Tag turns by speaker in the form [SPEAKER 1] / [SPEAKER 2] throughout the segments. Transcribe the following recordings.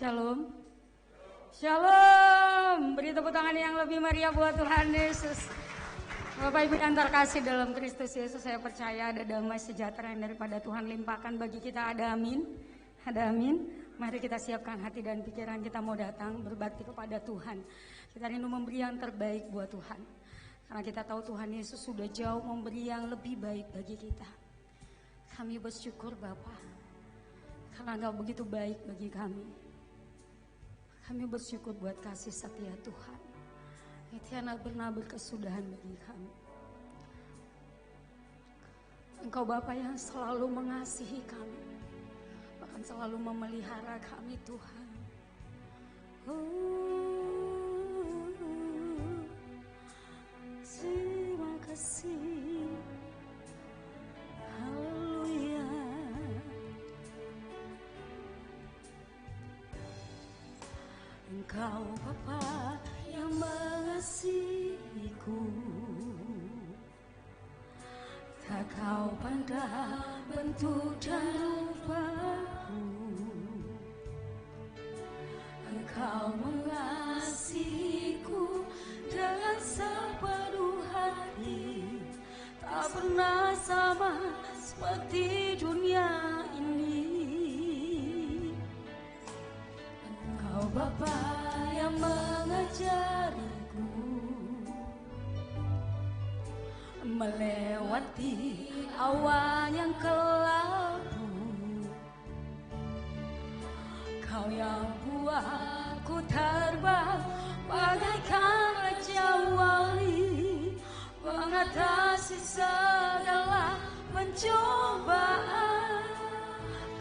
[SPEAKER 1] Shalom. Shalom. Beri tepuk tangan yang lebih meriah buat Tuhan Yesus. Bapak Ibu yang terkasih dalam Kristus Yesus, saya percaya ada damai sejahtera yang daripada Tuhan limpahkan bagi kita. Ada amin. Ada amin. Mari kita siapkan hati dan pikiran kita mau datang berbakti kepada Tuhan. Kita rindu memberi yang terbaik buat Tuhan. Karena kita tahu Tuhan Yesus sudah jauh memberi yang lebih baik bagi kita. Kami bersyukur Bapa, karena Engkau begitu baik bagi kami. Kami bersyukur buat kasih setia Tuhan. Itu yang pernah berkesudahan bagi kami. Engkau Bapa yang selalu mengasihi kami, bahkan selalu memelihara kami Tuhan. Terima kasih. Haleluya. Engkau Bapa yang mengasihiku, tak kau pandang bentuk dan rupaku. Engkau mengasihiku dengan sepenuh hati, tak pernah sama seperti dunia ini. Engkau Bapa yang mengajariku melewati awan yang kelabu. Kau yang buatku terbang bagaikan raja wali, mengatasi segala pencobaan.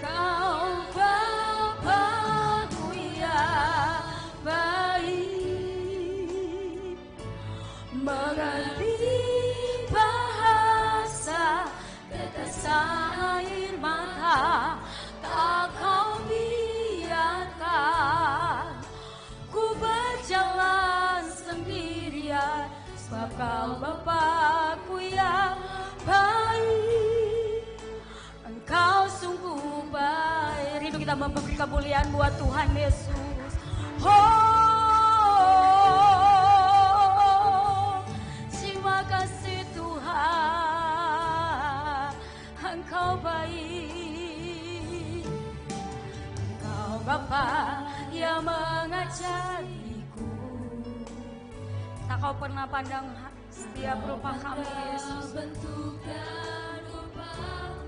[SPEAKER 1] Kau Bapa-Ku yang baik, mengerti bahasa tetesan air mata, tak kau biarkan ku berjalan sendirian, sebab kau Bapa-Ku yang baik. Engkau sungguh baik. Rindu kita memberi kemuliaan buat Tuhan Yesus. Terima kasih Tuhan, Engkau baik. Engkau Bapa yang mengajariku, tak kau pernah pandang setiap rupa kami Yesus. Bentuk dan rupamu,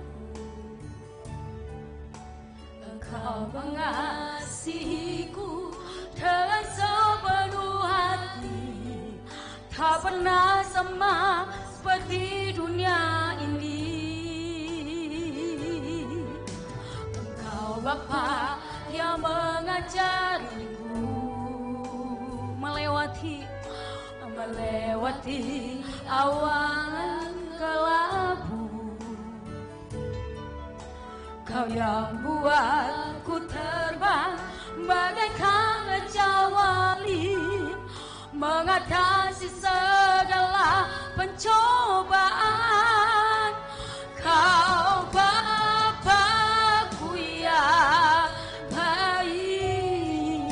[SPEAKER 1] Engkau mengasihiku dengan sepenuh hati, tak pernah sama seperti dunia ini. Engkau Bapa yang mengajariku melewati awan kelabu. Kau yang buatku terbang bagaikan raja wali, mengatasi segala pencobaan. Kau Bapa-Ku yang baik,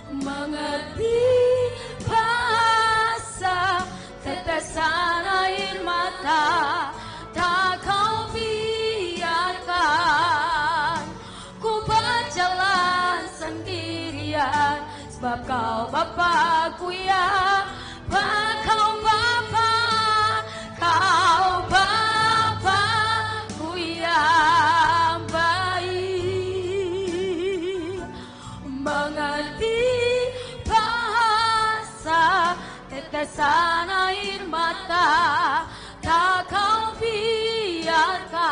[SPEAKER 1] mengerti bahasa tetesan air mata, tak kau biarkan ku berjalan sendirian, sebab kau Bapa-Ku yang baik. Kau Bapa-Ku yang baik, mengerti bahasa tetesan air mata, tak kau biarkan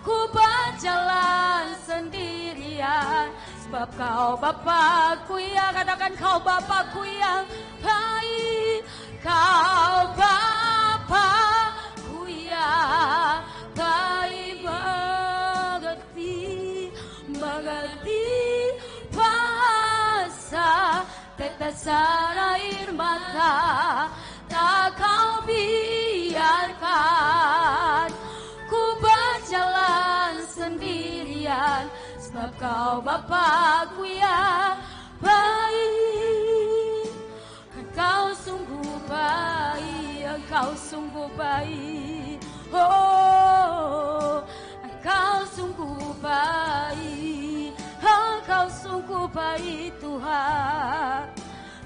[SPEAKER 1] ku berjalan sendirian, sebab kau Bapa-Ku yang, katakan kau Bapa-Ku yang baik. Kau Bapa-Ku yang baik, mengerti bahasa tetesan air mata, tak kau biarkan ku berjalan sendirian, sebab Engkau Bapa-Ku yang baik. Engkau sungguh baik, Engkau sungguh baik. Oh, Engkau sungguh baik, Engkau sungguh baik Tuhan.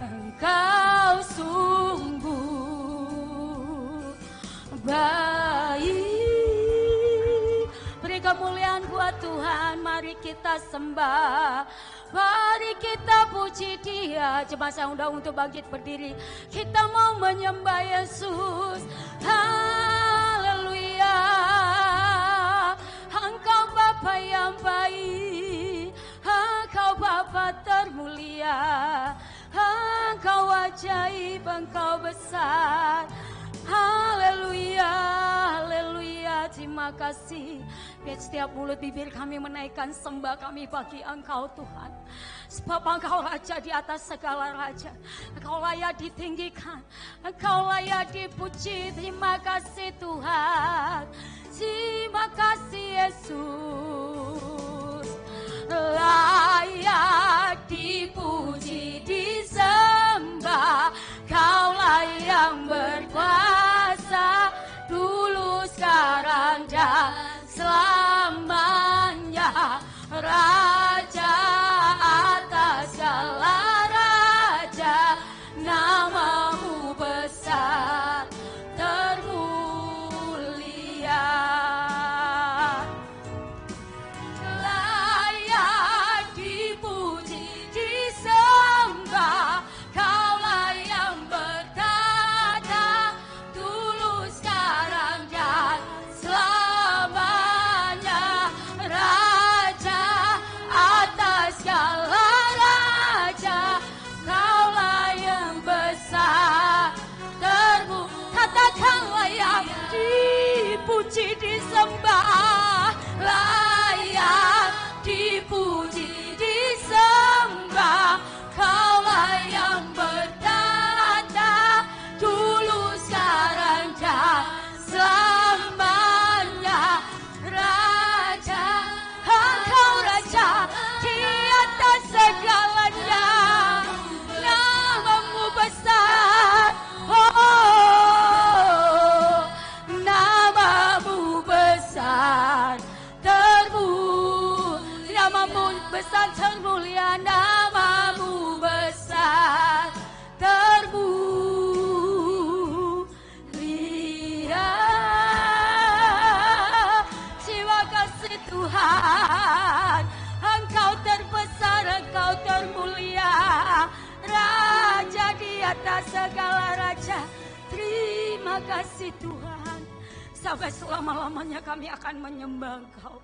[SPEAKER 1] Engkau sungguh baik. Beri kemuliaan buat Tuhan, mari kita sembah, mari kita puji Dia. Coba saya undang untuk bangkit berdiri, kita mau menyembah Yesus. Haleluya. Engkau Bapa yang baik, Engkau Bapa termulia, Engkau ajaib, Engkau besar. Haleluya, haleluya, terima kasih. Biar setiap mulut bibir kami menaikkan sembah kami bagi Engkau Tuhan. Sebab Engkau Raja di atas segala raja. Engkau layak ditinggikan, Engkau layak dipuji. Terima kasih Tuhan, terima kasih Yesus. Layak dipuji, disembah, Kaulah yang berkuasa, dulu, sekarang, dan selamanya. Raja atas segala raja, namamu besar termulia. Layak dipuji, disembah, Kaulah yang bertata, dulu, sekarang, dan selamanya. Raja atas segala raja, Kaulah yang besar katakan layak dipuji, disembah. Layak dipuji, disembah, Kaulah yang bertata, dulu, sekarang, dan selamanya. Raja, Engkau Raja di atas segalanya, namamu besar. Oh, namamu besar termulia, namamu besar termulia, namamu besar termulia. Terima kasih Tuhan, Engkau terbesar, Engkau termulia, Raja di atas segala raja. Terima kasih Tuhan. Sampai selama-lamanya kami akan menyembah Engkau.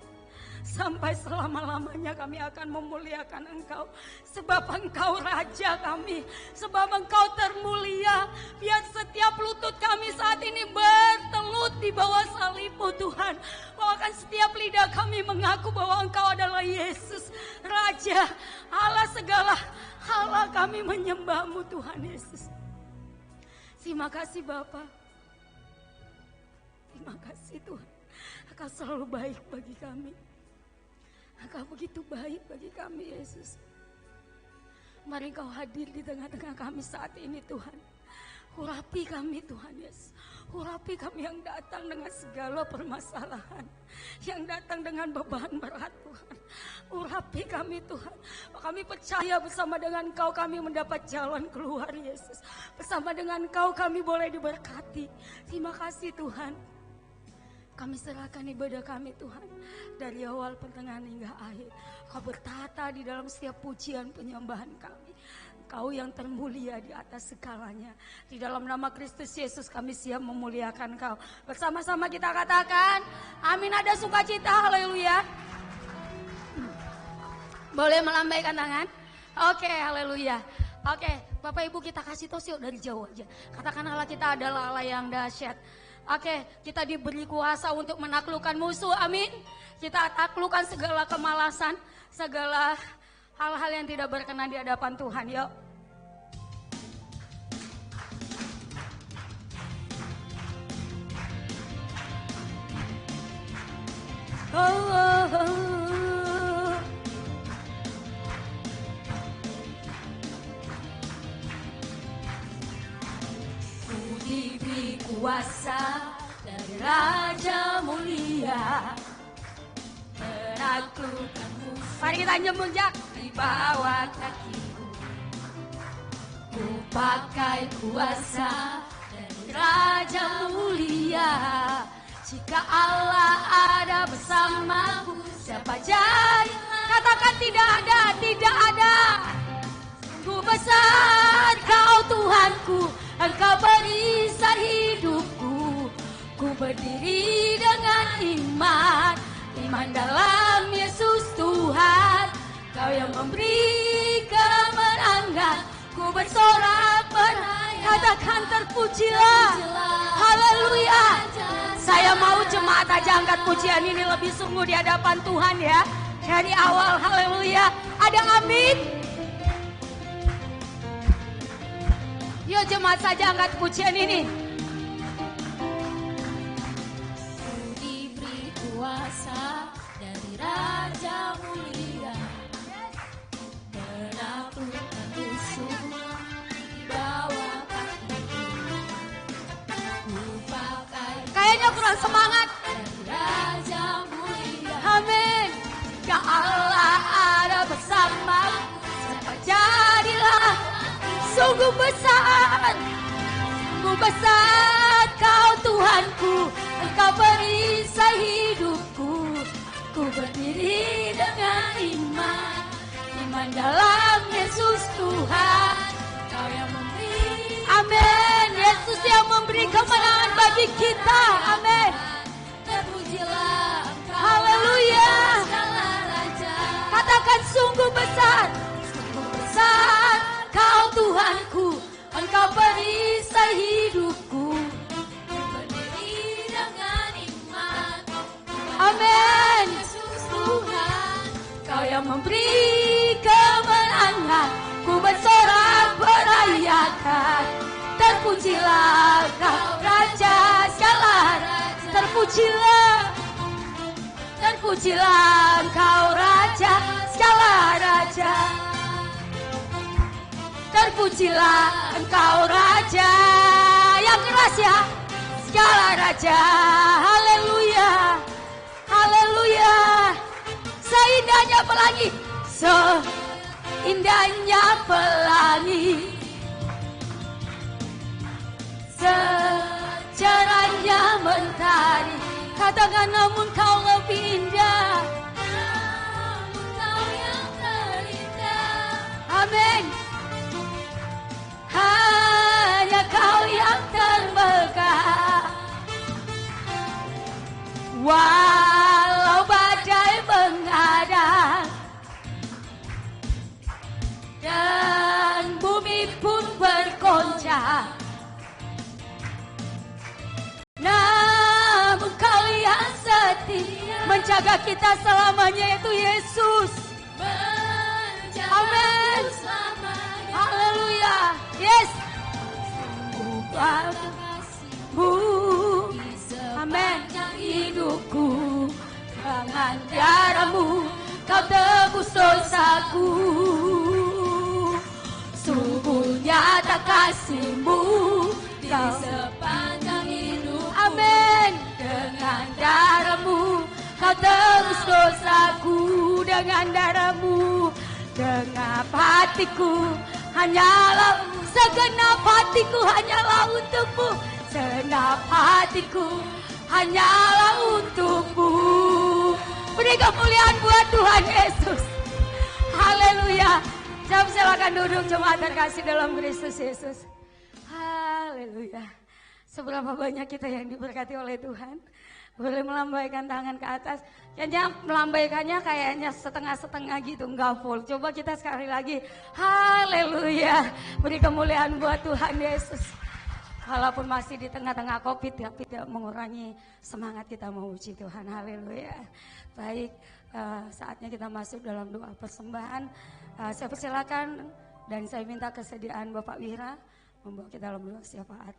[SPEAKER 1] Sampai selama-lamanya kami akan memuliakan Engkau. Sebab Engkau Raja kami, sebab Engkau termulia. Biar setiap lutut kami saat ini bertelut di bawah salib-Mu Tuhan. Bahkan setiap lidah kami mengaku bahwa Engkau adalah Yesus, Raja, Allah segala Allah. Kami menyembah-Mu Tuhan Yesus. Terima kasih Bapa. Terima kasih Tuhan. Engkau selalu baik bagi kami. Engkau begitu baik bagi kami Yesus. Mari Engkau hadir di tengah-tengah kami saat ini Tuhan. Urapi kami Tuhan Yesus. Urapi kami yang datang dengan segala permasalahan, yang datang dengan beban berat Tuhan. Urapi kami Tuhan. Kami percaya bersama dengan Engkau kami mendapat jalan keluar Yesus. Bersama dengan Engkau kami boleh diberkati. Terima kasih Tuhan. Kami serahkan ibadah kami Tuhan, dari awal, pertengahan hingga akhir. Kau bertata di dalam setiap pujian penyembahan kami. Kau yang termulia di atas segalanya. Di dalam nama Kristus Yesus kami siap memuliakan Kau. Bersama-sama kita katakan, amin. Ada sukacita, haleluya. Boleh melambaikan tangan? Oke, haleluya. Oke, Bapak Ibu kita kasih tahu dari jauh aja. Katakan Allah kita adalah Allah yang dahsyat. Oke, kita diberi kuasa untuk menaklukkan musuh, amin. Kita taklukkan segala kemalasan, segala hal-hal yang tidak berkenan di hadapan Tuhan, yuk. Oh, oh, oh. kuasa dari Raja mulia menaklukkan musuh. Mari kita jemunjak di bawah kakiku. Ku pakai kuasa dari Raja mulia. Jika Allah ada bersamaku, siapa jadi? Katakan tidak ada, tidak ada. Ku besar kau Tuhanku, Engkau perisai hidupku. Ku berdiri dengan iman, iman dalam Yesus Tuhan. Kau yang memberi kemenangan, ku bersorak katakan terpujilah. Haleluya. Saya mau jemaat aja angkat pujian ini lebih sungguh di hadapan Tuhan ya. Dari awal, haleluya. Ada amin. Yuk jemaat saja angkat pujian ini. Ku diberi kuasa dari Raja mulia, menaklukkan musuh di bawah kakiku. Ku pakai kayaknya kurang semangat dari Raja mulia. Amin. Jika Allah ada bersama, siapa jadilah. Sungguh besar, sungguh besar kau Tuhanku, Engkau perisai hidupku. Ku berdiri dengan iman, iman dalam Yesus Tuhan. Kau yang memberi, amin. Yesus yang memberi kemenangan bagi kita, amin. Terpujilah, haleluya. Katakan sungguh besar, sungguh besar kau Tuhanku, Engkau perisai hidupku. Berdiri dengan iman, amin. Yesus Tuhan, Kau yang memberi kemenangan. Ku bersorak merayakan, terpujilah Kau Raja segala raja. Terpujilah, terpujilah Engkau Raja segala raja. Terpujilah Engkau Raja yang keras ya, segala raja. Haleluya, haleluya. Seindahnya pelangi, seindahnya pelangi, secerahnya mentari. Katakan namun Kau lebih indah, namun Kau yang terindah. Amin. Hanya Kau yang termegah. Walau badai menghadang dan bumi pun bergoncang, namun Kau yang setia menjaga kita selamanya, yaitu Yesus. Amin. Haleluya. Yes. Kasih-Mu, amin. Hidupku dengan darah-Mu, Kau tebus dosaku. Sungguh nyata kasih-Mu di sepanjang hidup. Amin. Dengan darah-Mu, Kau tebus dosaku. Dengan darah-Mu, genap hatiku hanyalah, segenap hatiku hanyalah untuk-Mu. Segenap hatiku hanyalah untuk-Mu. Beri kemuliaan buat Tuhan Yesus. Haleluya. Jom silakan duduk jemaat terkasih dalam Kristus Yesus. Haleluya. Seberapa banyak kita yang diberkati oleh Tuhan. Boleh melambaikan tangan ke atas. Kayaknya melambaikannya kayaknya setengah-setengah gitu, enggak full. Coba kita sekali lagi. Haleluya. Beri kemuliaan buat Tuhan Yesus. Walaupun masih di tengah-tengah COVID, tapi tidak mengurangi semangat kita memuji Tuhan. Haleluya. Baik, saatnya kita masuk dalam doa persembahan. Saya persilakan dan saya minta kesediaan Bapak Wira membawa kita dalam doa syafaat.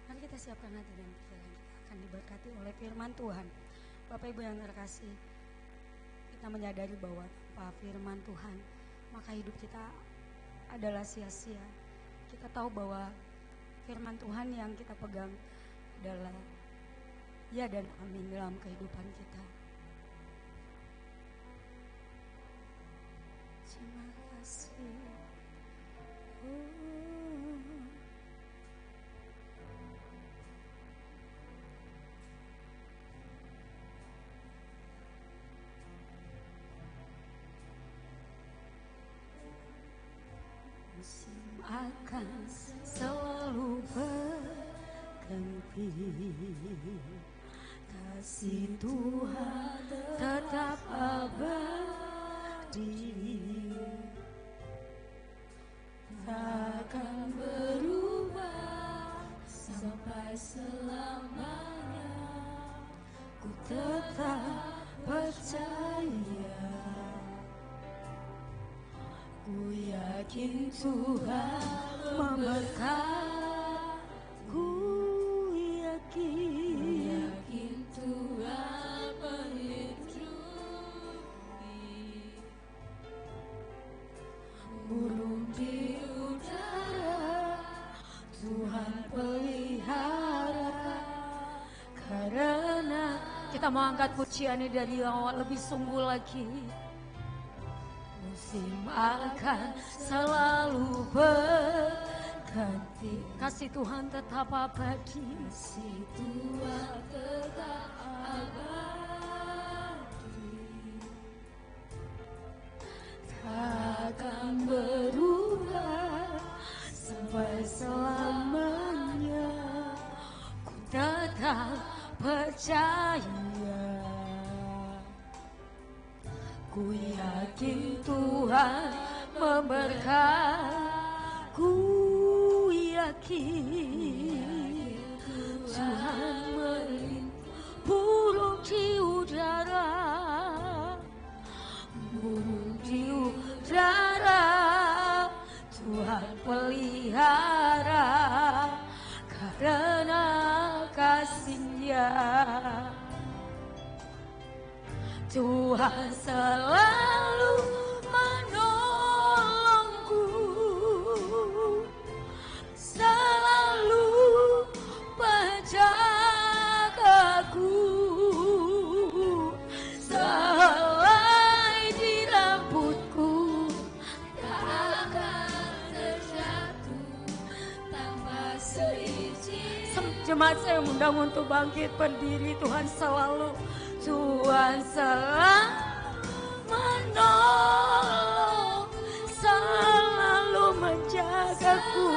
[SPEAKER 1] Mari kita siapkan hati dan pikiran kita akan diberkati oleh firman Tuhan. Bapak Ibu yang terkasih, kita menyadari bahwa tanpa firman Tuhan maka hidup kita adalah sia-sia. Kita tahu bahwa firman Tuhan yang kita pegang adalah ya dan amin dalam kehidupan kita. Terima kasih. Musim akan selalu berganti, kasih Tuhan tetap abadi, takkan berubah sampai selamanya. Ku tetap percaya, ku yakin Tuhan memberkati. Ku yakin Tuhan menghidupi burung di udara. Tuhan pelihara, karena kita mau angkat pujian ini dari awal lebih sungguh lagi. Musim akan selalu berganti, kasih Tuhan tetap abadi, kasih Tuhan tetap abadi, takkan berubah sampai selamanya. Ku tetap percaya, ku yakin Tuhan memberkati. Ku yakin Tuhan melindungi burung di udara, burung di udara. Tuhan pelihara, karena kasih-Nya. Tuhan selalu menolongku, selalu menjagaku, sehelai di rambutku tak akan terjatuh tanpa seizin. Jemaat saya undang untuk bangkit berdiri. Tuhan selalu menolong, selalu menjagaku,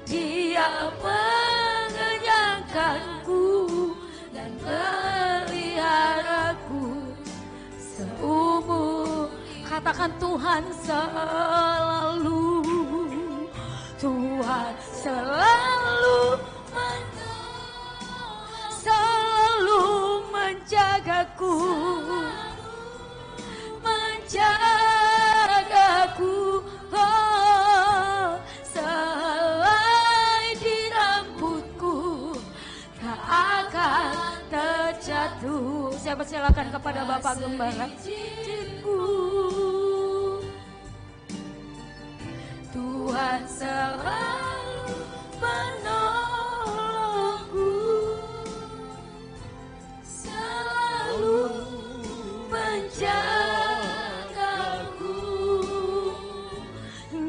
[SPEAKER 1] Dia mengenyangkanku dan peliharaku seumur. Katakan Tuhan selalu, Tuhan selalu menjagaku, oh, sehelai di rambutku tak akan terjatuh. Saya persilakan kepada Bapak Gembala. Tuhan selalu menolongku, selalu menjagaku,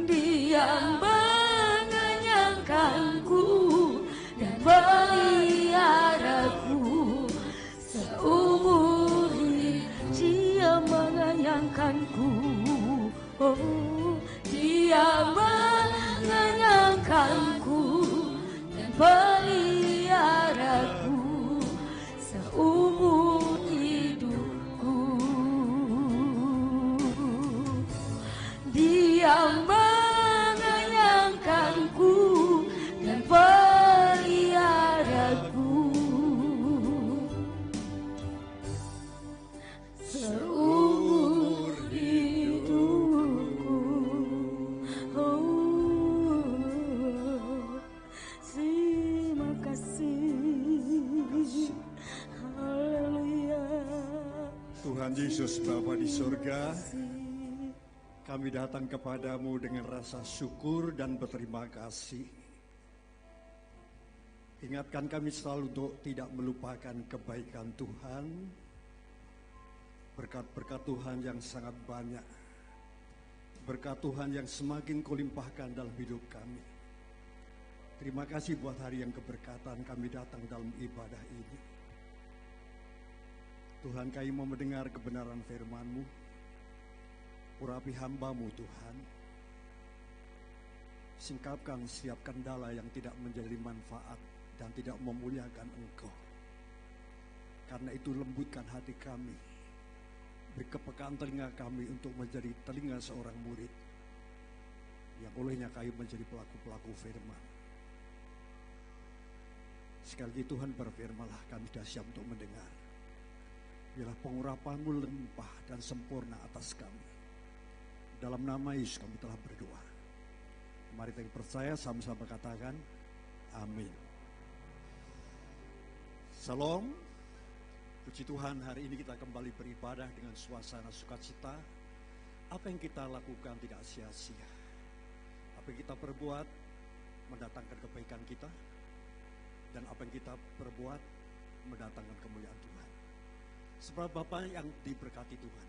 [SPEAKER 1] Dia mengenyangkanku dan peliharaku seumur hidup. Dia mengenyangkanku, oh, Dia mengenyangkanku dan peliharaku seumur hidupku. Dia mengenyangkanku dan peliharaku seumur hidupku.
[SPEAKER 2] Yesus Bapa di surga, kami datang kepadamu dengan rasa syukur dan berterima kasih. Ingatkan kami selalu untuk tidak melupakan kebaikan Tuhan, berkat-berkat Tuhan yang sangat banyak, berkat Tuhan yang semakin Kau limpahkan dalam hidup kami. Terima kasih buat hari yang keberkatan kami datang dalam ibadah ini. Tuhan, kami mau mendengar kebenaran firman-Mu. Urapi hamba-Mu Tuhan. Singkapkan setiap kendala yang tidak menjadi manfaat dan tidak memuliakan Engkau. Karena itu lembutkan hati kami. Beri kepekaan telinga kami untuk menjadi telinga seorang murid. Yang olehnya kami menjadi pelaku-pelaku firman. Sekali lagi Tuhan berfirman-Lah, kami sudah siap untuk mendengar. Biarlah pengurapan-Mu limpah dan sempurna atas kami. Dalam nama Yesus kami telah berdoa. Mari kita percaya, sama-sama katakan amin. Salam. Puji Tuhan, hari ini kita kembali beribadah dengan suasana sukacita. Apa yang kita lakukan tidak sia-sia. Apa yang kita perbuat mendatangkan kebaikan kita. Dan apa yang kita perbuat mendatangkan kemuliaan Tuhan. Seberapa banyak yang diberkati Tuhan.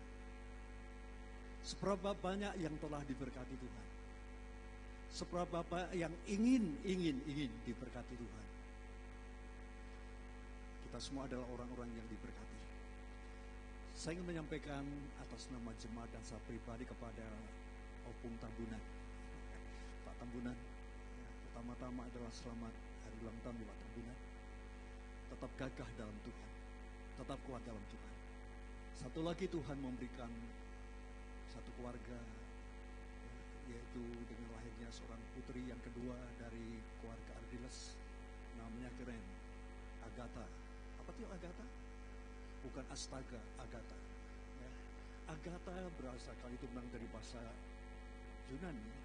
[SPEAKER 2] Seberapa banyak yang telah diberkati Tuhan. Seberapa banyak yang ingin diberkati Tuhan. Kita semua adalah orang-orang yang diberkati. Saya ingin menyampaikan atas nama jemaat dan saya pribadi kepada Opung Tambunan. Pak Tambunan, pertama-tama adalah selamat hari ulang tahun Pak Tambunan. Tetap gagah dalam Tuhan. Tetap kuat dalam Tuhan. Satu lagi Tuhan memberikan satu keluarga, yaitu dengan lahirnya seorang putri yang kedua dari keluarga Ardiles, namanya keren, Agatha. Apa itu Agatha? Bukan astaga, Agatha. Ya. Agatha berasal, kalau itu memang dari bahasa Yunani,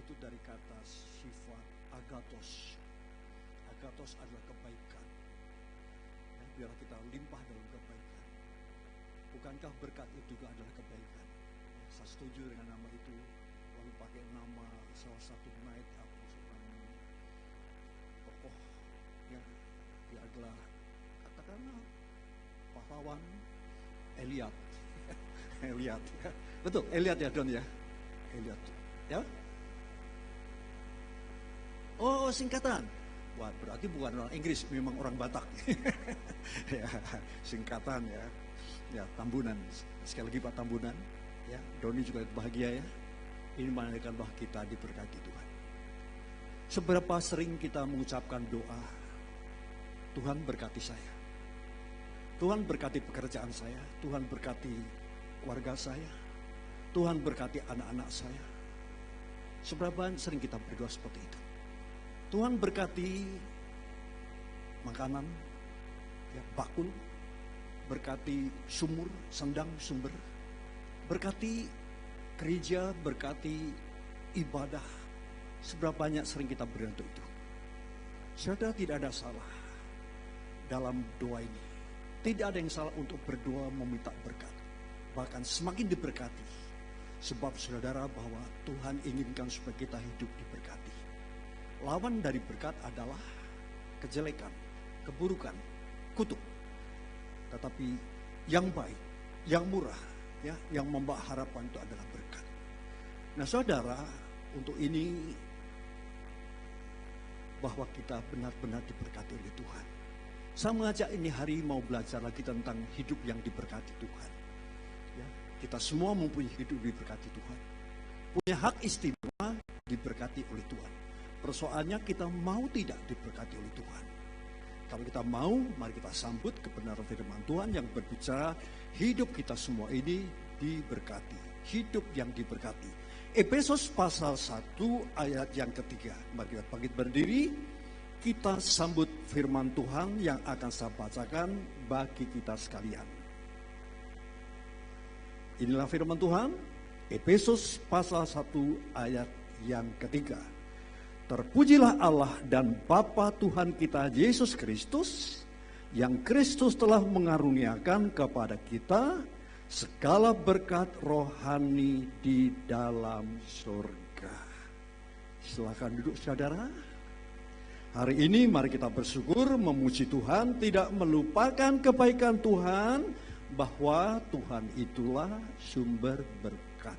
[SPEAKER 2] itu dari kata sifat agathos. Agathos adalah kebaikan. Biarlah kita limpah dalam kebaikan. Bukankah berkat itu juga adalah kebaikan? Saya setuju dengan nama itu. Lalu pakai nama salah satu knight atau seorang tokoh yang dia adalah katakanlah pahlawan Eliat. Eliat. Betul, Eliat ya Don ya. Eliat. Ya? Oh, singkatan. Wah, berarti bukan orang Inggris, memang orang Batak. Ya, singkatan ya. Ya, Tambunan. Sekali lagi Pak Tambunan. Ya, Doni juga bahagia ya. Ini menandakan bahwa kita diberkati Tuhan. Seberapa sering kita mengucapkan doa, Tuhan berkati saya. Tuhan berkati pekerjaan saya. Tuhan berkati keluarga saya. Tuhan berkati anak-anak saya. Seberapa sering kita berdoa seperti itu. Tuhan berkati makanan, ya, bakul, berkati sumur, sendang, sumber, berkati gereja, berkati ibadah. Seberapa banyak sering kita berdoa untuk itu. Saudara, tidak ada salah dalam doa ini. Tidak ada yang salah untuk berdoa meminta berkat. Bahkan semakin diberkati. Sebab saudara bahwa Tuhan inginkan supaya kita hidup diberkati. Lawan dari berkat adalah kejelekan, keburukan, kutuk. Tetapi yang baik, yang murah, ya, yang membawa harapan itu adalah berkat. Nah saudara, untuk ini bahwa kita benar-benar diberkati oleh Tuhan. Saya mengajak ini hari mau belajar lagi tentang hidup yang diberkati Tuhan. Ya, kita semua mempunyai hidup diberkati Tuhan. Punya hak istimewa diberkati oleh Tuhan. Persoalannya kita mau tidak diberkati oleh Tuhan. Kalau kita mau, mari kita sambut kebenaran firman Tuhan yang berbicara hidup kita semua ini diberkati. Hidup yang diberkati. Efesus pasal 1 ayat yang ketiga. Mari kita bangkit berdiri. Kita sambut firman Tuhan yang akan saya bacakan bagi kita sekalian. Inilah firman Tuhan. Efesus pasal 1 ayat yang ketiga. Terpujilah Allah dan Bapa Tuhan kita Yesus Kristus, yang Kristus telah mengaruniakan kepada kita segala berkat rohani di dalam surga. Silakan duduk saudara. Hari ini mari kita bersyukur, memuji Tuhan, tidak melupakan kebaikan Tuhan, bahwa Tuhan itulah sumber berkat.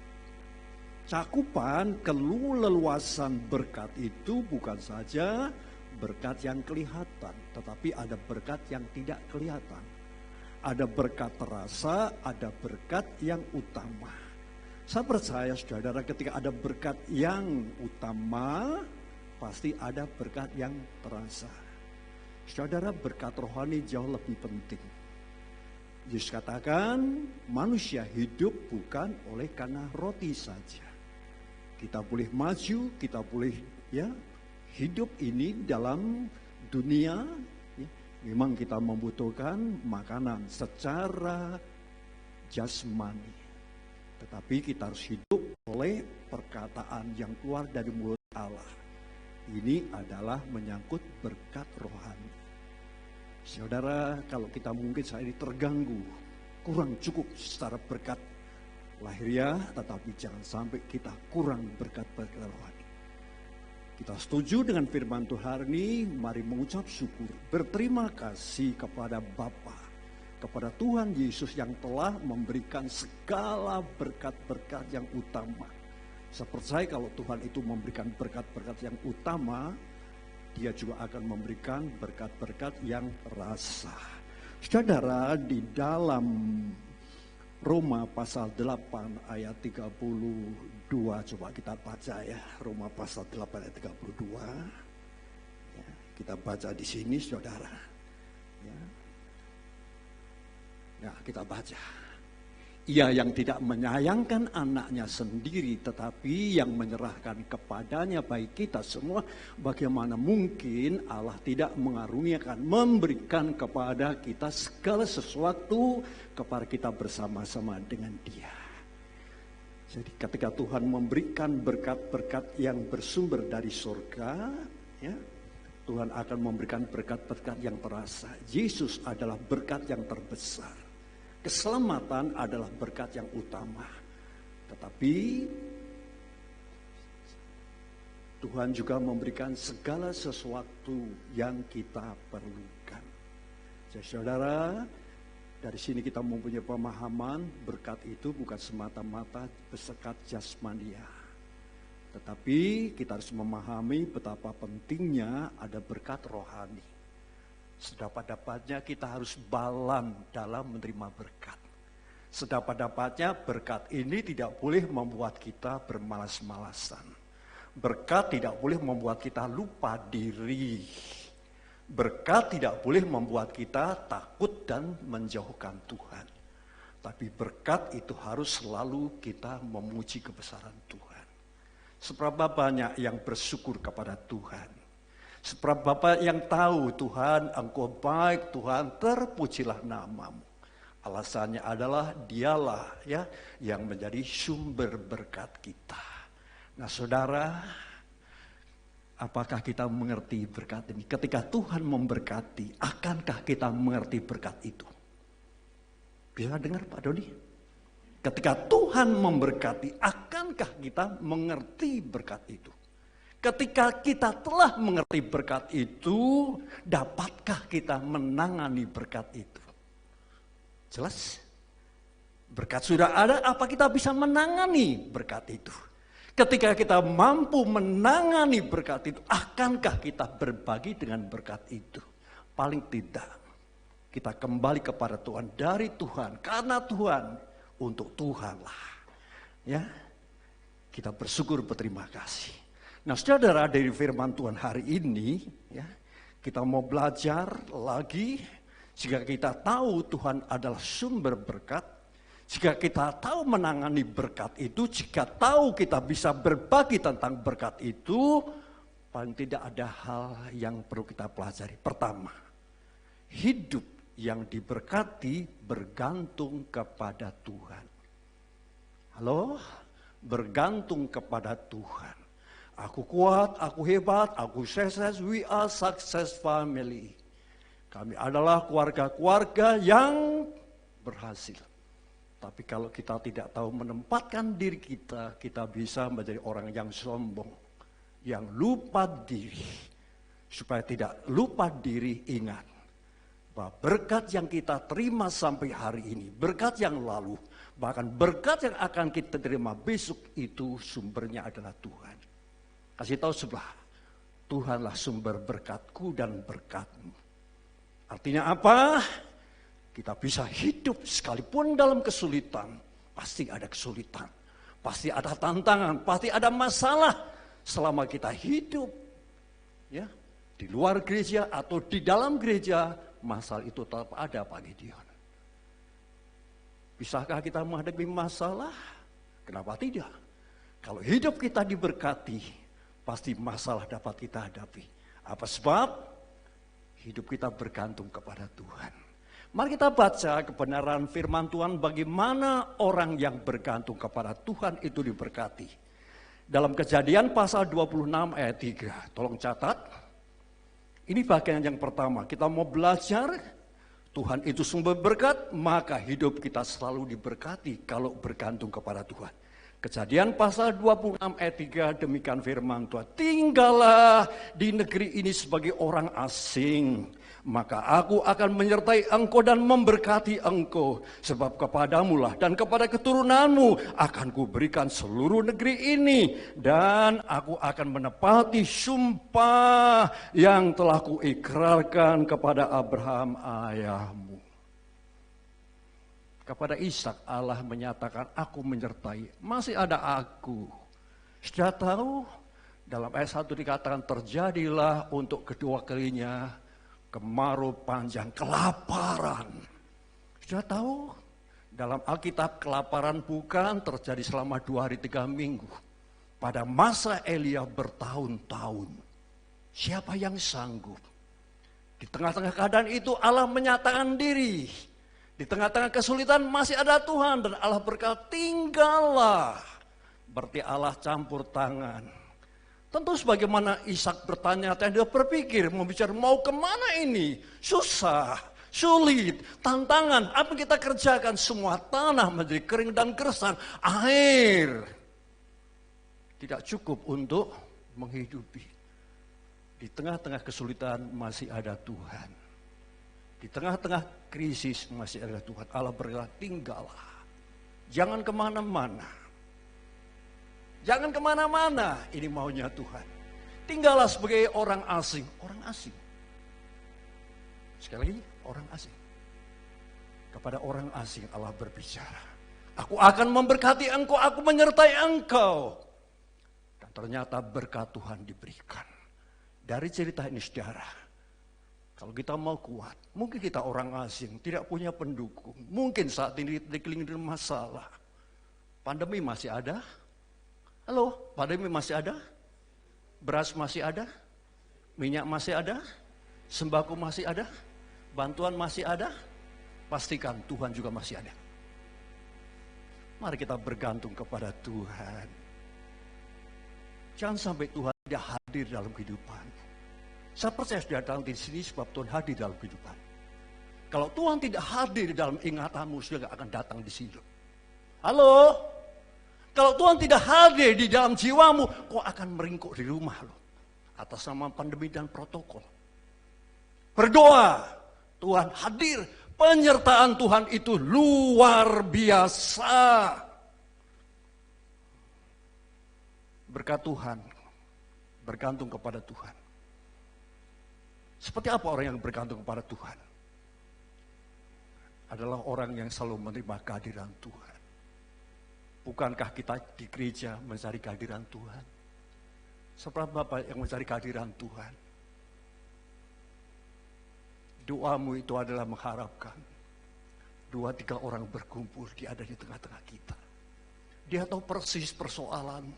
[SPEAKER 2] Cakupan keleluasan berkat itu bukan saja berkat yang kelihatan, tetapi ada berkat yang tidak kelihatan. Ada berkat terasa, ada berkat yang utama. Saya percaya saudara, ketika ada berkat yang utama, pasti ada berkat yang terasa. Saudara, berkat rohani jauh lebih penting. Yesus katakan, manusia hidup bukan oleh karena roti saja. Kita boleh maju, kita boleh hidup ini dalam dunia, memang kita membutuhkan makanan secara jasmani. Tetapi kita harus hidup oleh perkataan yang keluar dari mulut Allah. Ini adalah menyangkut berkat rohani. Saudara, kalau kita mungkin saat ini terganggu, kurang cukup secara berkat lahiriah, tetapi jangan sampai kita kurang berkat-berkat rohani. Kita setuju dengan firman Tuhan ini, mari mengucap syukur, berterima kasih kepada Bapa, kepada Tuhan Yesus yang telah memberikan segala berkat-berkat yang utama. Saya percaya kalau Tuhan itu memberikan berkat-berkat yang utama, Dia juga akan memberikan berkat-berkat yang rasa. Saudara, di dalam Roma pasal 8 ayat 32, coba kita baca ya, Roma pasal 8 ayat 32. Ya, kita baca di sini saudara. Ya, kita baca. Ia yang tidak menyayangkan anaknya sendiri, tetapi yang menyerahkan kepadanya baik kita semua, bagaimana mungkin Allah tidak mengaruniakan, memberikan kepada kita segala sesuatu kepada kita bersama-sama dengan Dia. Jadi ketika Tuhan memberikan berkat-berkat yang bersumber dari surga, ya, Tuhan akan memberikan berkat-berkat yang terasa. Yesus adalah berkat yang terbesar. Keselamatan adalah berkat yang utama. Tetapi Tuhan juga memberikan segala sesuatu yang kita perlukan. Jadi saudara, dari sini kita mempunyai pemahaman berkat itu bukan semata-mata bersekat jasmania. Tetapi kita harus memahami betapa pentingnya ada berkat rohani. Sedapat-dapatnya kita harus balan dalam menerima berkat. Sedapat-dapatnya berkat ini tidak boleh membuat kita bermalas-malasan. Berkat tidak boleh membuat kita lupa diri. Berkat tidak boleh membuat kita takut dan menjauhkan Tuhan. Tapi berkat itu harus selalu kita memuji kebesaran Tuhan. Seberapa banyak yang bersyukur kepada Tuhan. Sebab Bapa yang tahu Tuhan, Engkau baik, Tuhan, terpujilah namamu. Alasannya adalah Dialah ya yang menjadi sumber berkat kita. Nah saudara, apakah kita mengerti berkat ini? Ketika Tuhan memberkati, akankah kita mengerti berkat itu? Bisa dengar Pak Doni? Ketika Tuhan memberkati, akankah kita mengerti berkat itu? Ketika kita telah mengerti berkat itu, dapatkah kita menangani berkat itu? Jelas? Berkat sudah ada, apa kita bisa menangani berkat itu? Ketika kita mampu menangani berkat itu, akankah kita berbagi dengan berkat itu? Paling tidak, kita kembali kepada Tuhan, dari Tuhan, karena Tuhan, untuk Tuhanlah. Ya, kita bersyukur, berterima kasih. Nah saudara, dari firman Tuhan hari ini, ya, kita mau belajar lagi, jika kita tahu Tuhan adalah sumber berkat, jika kita tahu menangani berkat itu, jika tahu kita bisa berbagi tentang berkat itu, paling tidak ada hal yang perlu kita pelajari. Pertama, hidup yang diberkati bergantung kepada Tuhan. Halo? Bergantung kepada Tuhan. Aku kuat, aku hebat, aku sukses, we are success family. Kami adalah keluarga-keluarga yang berhasil.
[SPEAKER 3] Tapi kalau kita tidak tahu menempatkan diri kita, kita bisa menjadi orang yang sombong, yang lupa diri. Supaya tidak lupa diri, ingat bahwa berkat yang kita terima sampai hari ini, berkat yang lalu, bahkan berkat yang akan kita terima besok, itu sumbernya adalah Tuhan. Kasih tahu sebelah, Tuhanlah sumber berkatku dan berkatmu. Artinya apa? Kita bisa hidup sekalipun dalam kesulitan. Pasti ada kesulitan, pasti ada tantangan, pasti ada masalah. Selama kita hidup, ya, di luar gereja atau di dalam gereja, masalah itu tetap ada, Pak Gideon. Bisakah kita menghadapi masalah? Kenapa tidak? Kalau hidup kita diberkati, pasti masalah dapat kita hadapi. Apa sebab? Hidup kita bergantung kepada Tuhan. Mari kita baca kebenaran firman Tuhan, bagaimana orang yang bergantung kepada Tuhan itu diberkati. Dalam Kejadian pasal 26 ayat 3, tolong catat. Ini bagian yang pertama, kita mau belajar Tuhan itu sumber berkat, maka hidup kita selalu diberkati kalau bergantung kepada Tuhan. Kejadian pasal 26 ayat 3, demikian firman Tuhan. Tinggallah di negeri ini sebagai orang asing, maka aku akan menyertai engkau dan memberkati engkau. Sebab kepadamulah dan kepada keturunanmu akan kuberikan seluruh negeri ini. Dan aku akan menepati sumpah yang telah kuikrarkan kepada Abraham ayahmu. Kepada Ishak Allah menyatakan, aku menyertai, masih ada aku. Sudah tahu, dalam ayat 1 dikatakan, terjadilah untuk kedua kalinya kemarau panjang, kelaparan. Sudah tahu, dalam Alkitab kelaparan bukan terjadi selama 2 hari 3 minggu. Pada masa Elia bertahun-tahun. Siapa yang sanggup? Di tengah-tengah keadaan itu Allah menyatakan diri. Di tengah-tengah kesulitan masih ada Tuhan dan Allah berkata, tinggallah. Berarti Allah campur tangan. Tentu sebagaimana Ishak bertanya, dia berpikir, mau kemana ini? Susah, sulit, tantangan. Apa kita kerjakan? Semua tanah menjadi kering dan gersang. Air tidak cukup untuk menghidupi. Di tengah-tengah kesulitan masih ada Tuhan. Di tengah-tengah krisis masih ada Tuhan. Allah berkata, tinggallah. Jangan kemana-mana. Jangan kemana-mana. Ini maunya Tuhan. Tinggallah sebagai orang asing. Orang asing. Sekali lagi, orang asing. Kepada orang asing Allah berbicara. Aku akan memberkati engkau, aku menyertai engkau. Dan ternyata berkat Tuhan diberikan. Dari cerita ini saudara, kalau kita mau kuat, mungkin kita orang asing, tidak punya pendukung. Mungkin saat ini dikelilingi dengan masalah. Pandemi masih ada? Halo, pandemi masih ada? Beras masih ada? Minyak masih ada? Sembako masih ada? Bantuan masih ada? Pastikan Tuhan juga masih ada. Mari kita bergantung kepada Tuhan. Jangan sampai Tuhan tidak hadir dalam kehidupan. Saya percaya sudah datang di sini sebab Tuhan hadir dalam kehidupan. Kalau Tuhan tidak hadir dalam ingatanmu, sudah gak akan datang di sini. Halo? Kalau Tuhan tidak hadir di dalam jiwamu, kau akan meringkuk di rumah loh. Atas nama pandemi dan protokol. Berdoa, Tuhan hadir. Penyertaan Tuhan itu luar biasa. Berkat Tuhan, bergantung kepada Tuhan. Seperti apa orang yang bergantung kepada Tuhan? Adalah orang yang selalu menerima kehadiran Tuhan. Bukankah kita di gereja mencari kehadiran Tuhan? Seperti Bapak yang mencari kehadiran Tuhan. Doamu itu adalah mengharapkan 2-3 orang berkumpul, dia ada di tengah-tengah kita. Dia tahu persis persoalanmu.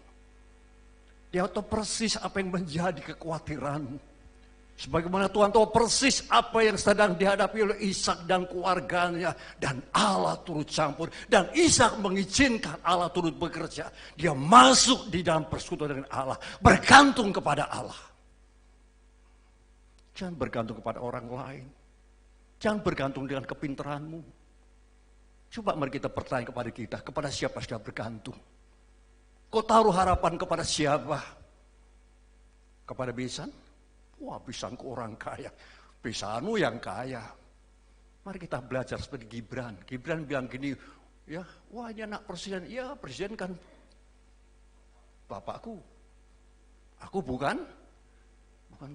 [SPEAKER 3] Dia tahu persis apa yang menjadi kekhawatiranmu. Sebagaimana Tuhan tahu persis apa yang sedang dihadapi oleh Ishak dan keluarganya. Dan Allah turut campur. Dan Ishak mengizinkan Allah turut bekerja. Dia masuk di dalam persekutuan dengan Allah. Bergantung kepada Allah. Jangan bergantung kepada orang lain. Jangan bergantung dengan kepintaranmu. Coba mari kita bertanya kepada siapa sudah bergantung? Kau taruh harapan kepada siapa? Kepada Besan? Wah, Besanku orang kaya. Besanmu yang kaya. Mari kita belajar seperti Gibran. Gibran bilang gini, ya, wah ini anak presiden. Ya, presiden kan bapakku. Aku bukan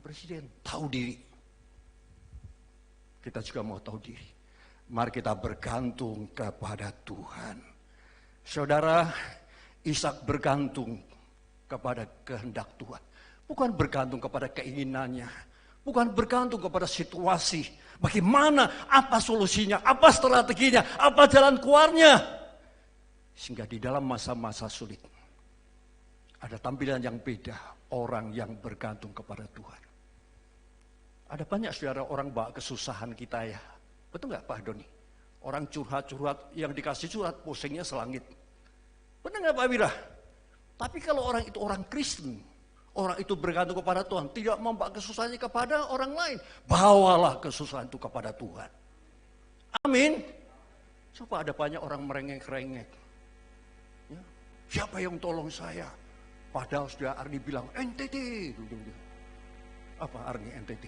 [SPEAKER 3] presiden. Tahu diri. Kita juga mau tahu diri. Mari kita bergantung kepada Tuhan. Saudara, Ishak bergantung kepada kehendak Tuhan. Bukan bergantung kepada keinginannya. Bukan bergantung kepada situasi. Bagaimana, apa solusinya, apa strateginya, apa jalan keluarnya. Sehingga di dalam masa-masa sulit, ada tampilan yang beda, orang yang bergantung kepada Tuhan. Ada banyak saudara orang bawa kesusahan kita ya. Betul nggak Pak Doni? Orang curhat-curhat, yang dikasih curhat, pusingnya selangit. Benar nggak Pak Wira? Tapi kalau orang itu orang Kristen, orang itu bergantung kepada Tuhan, tidak membawa kesusahannya kepada orang lain, bawalah kesusahan itu kepada Tuhan. Amin. Coba ada banyak orang merengek-rengek. Ya, siapa yang tolong saya? Padahal sudah Arni bilang, NTT. Apa Arni NTT?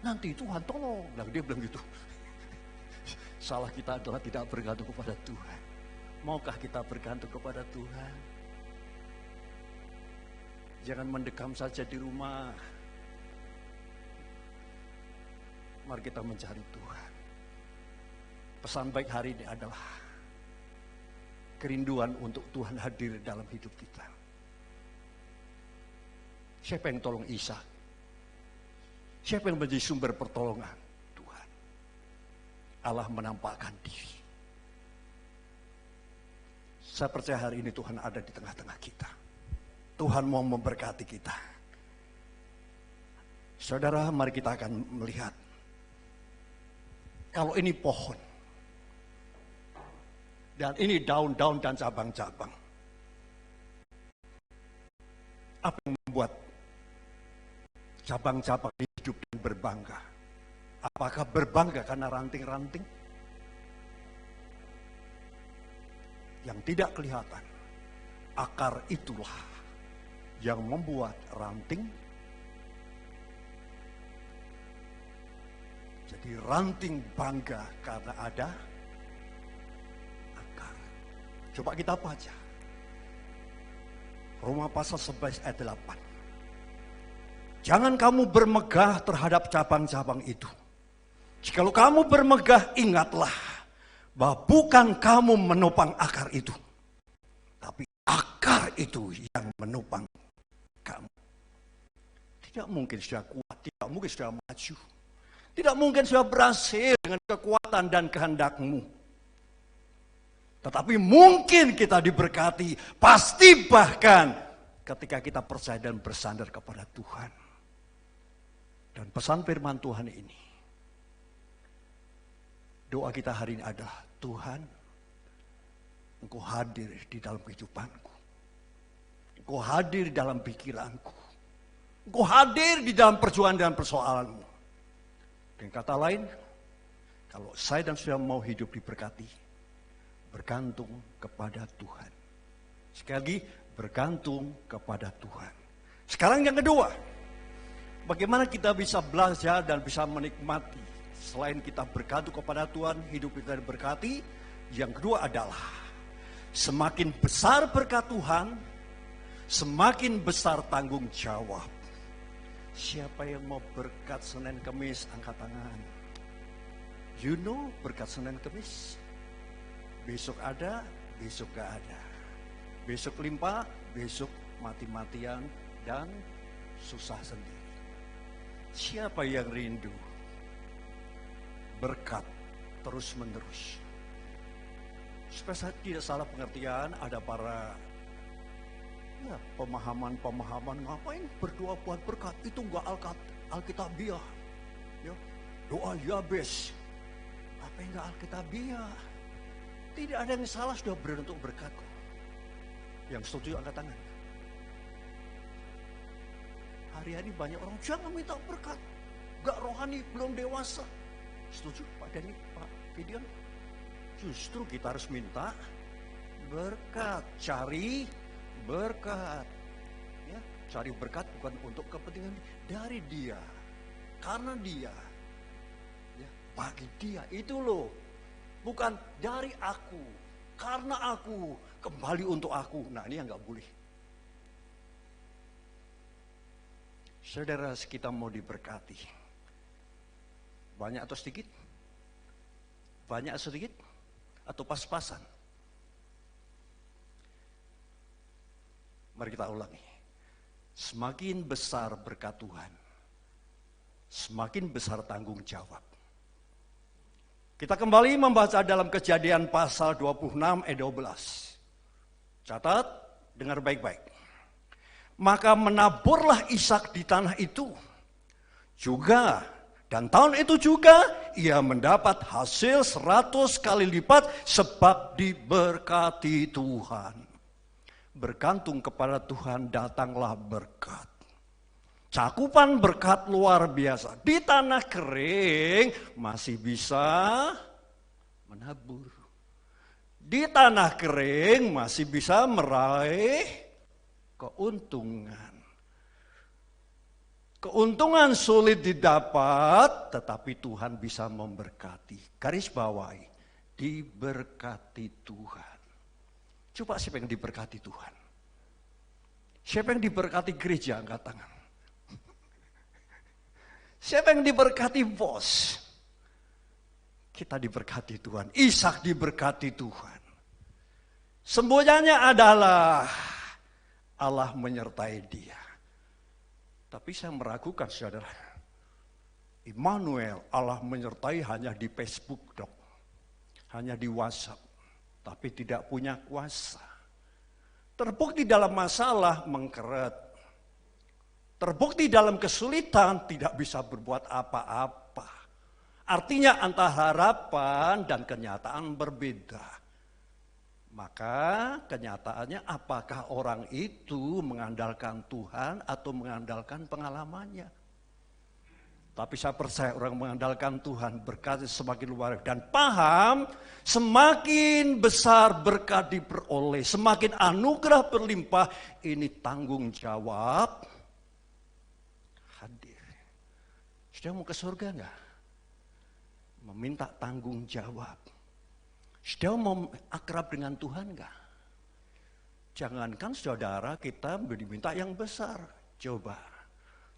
[SPEAKER 3] Nanti Tuhan tolong. Nah, dia bilang gitu. Salah kita adalah tidak bergantung kepada Tuhan. Maukah kita bergantung kepada Tuhan? Jangan mendekam saja di rumah. Mari kita mencari Tuhan. Pesan baik hari ini adalah kerinduan untuk Tuhan hadir dalam hidup kita. Siapa yang tolong Ishak? Siapa yang menjadi sumber pertolongan? Tuhan. Allah menampakkan diri. Saya percaya hari ini Tuhan ada di tengah-tengah kita. Tuhan mau memberkati kita. Saudara, mari kita akan melihat. Kalau ini pohon. Dan ini daun-daun dan cabang-cabang. Apa yang membuat cabang-cabang hidup dan berbangga? Apakah berbangga karena ranting-ranting? Yang tidak kelihatan. Akar itulah yang membuat ranting. Jadi ranting bangga karena ada akar. Coba kita baca. Roma pasal 11 ayat 8. Jangan kamu bermegah terhadap cabang-cabang itu. Jikalau kamu bermegah, ingatlah bahwa bukan kamu menopang akar itu, tapi akar itu yang menopang kamu. Tidak mungkin sudah kuat, tidak mungkin sudah maju, tidak mungkin sudah berhasil dengan kekuatan dan kehendakmu. Tetapi mungkin kita diberkati, pasti bahkan ketika kita percaya dan bersandar kepada Tuhan. Dan pesan firman Tuhan ini, doa kita hari ini adalah, Tuhan, Engkau hadir di dalam kehidupanku. Engkau hadir di dalam pikiranku. Engkau hadir di dalam perjuangan dan persoalanmu. Dengan kata lain, kalau saya dan saudara mau hidup diberkati, bergantung kepada Tuhan. Sekali lagi, bergantung kepada Tuhan. Sekarang yang kedua, bagaimana kita bisa belajar dan bisa menikmati, selain kita bergantung kepada Tuhan, hidup kita diberkati. Yang kedua adalah, semakin besar berkat Tuhan, semakin besar tanggung jawab. Siapa yang mau berkat Senin Kemis, angkat tangan. You know, berkat Senin Kemis, besok ada, besok gak ada. Besok limpah, besok mati-matian dan susah sendiri. Siapa yang rindu berkat terus menerus? Supaya saya tidak salah pengertian, ada para pemahaman ngapain berdoa buat berkat, itu enggak alkitabiah. Ya, doa Yabes, apa yang enggak alkitabiah? Tidak ada yang salah sudah berdoa untuk berkat kok. Yang setuju angkat tangan. Hari-hari banyak orang jangan minta berkat, gak rohani, belum dewasa. Setuju Pak Dani, Pak Gideon? Justru kita harus minta berkat, cari berkat. Ya, cari berkat bukan untuk kepentingan dari Dia, karena Dia, ya, bagi Dia itu loh, bukan dari aku, karena aku, kembali untuk aku. Nah, ini yang nggak boleh. Saudara, kita mau diberkati. Banyak atau sedikit? Banyak atau sedikit? Atau pas-pasan? Mari kita ulangi. Semakin besar berkat Tuhan, semakin besar tanggung jawab. Kita kembali membaca dalam Kejadian pasal 26 ayat 12. Catat, dengar baik-baik. Maka menaburlah Ishak di tanah itu juga, dan tahun itu juga ia mendapat hasil 100 kali lipat sebab diberkati Tuhan. Bergantung kepada Tuhan datanglah berkat. Cakupan berkat luar biasa. Di tanah kering masih bisa menabur. Di tanah kering masih bisa meraih keuntungan. Keuntungan sulit didapat, tetapi Tuhan bisa memberkati. Garis bawahi, diberkati Tuhan. Coba siapa yang diberkati Tuhan? Siapa yang diberkati gereja? Angkat tangan. Siapa yang diberkati bos? Kita diberkati Tuhan. Ishak diberkati Tuhan. Sembunyinya adalah Allah menyertai dia. Tapi saya meragukan saudara. Immanuel, Allah menyertai hanya di Facebook dok. Hanya di WhatsApp. Tapi tidak punya kuasa. Terbukti dalam masalah mengkeret. Terbukti dalam kesulitan tidak bisa berbuat apa-apa. Artinya antara harapan dan kenyataan berbeda. Maka kenyataannya apakah orang itu mengandalkan Tuhan atau mengandalkan pengalamannya? Tapi saya percaya orang mengandalkan Tuhan berkat semakin luar dan paham semakin besar berkat diperoleh, semakin anugerah berlimpah, ini tanggung jawab hadir. Sudah mau ke surga enggak? Meminta tanggung jawab. Sudah mau akrab dengan Tuhan enggak? Jangankan saudara kita diminta yang besar, coba.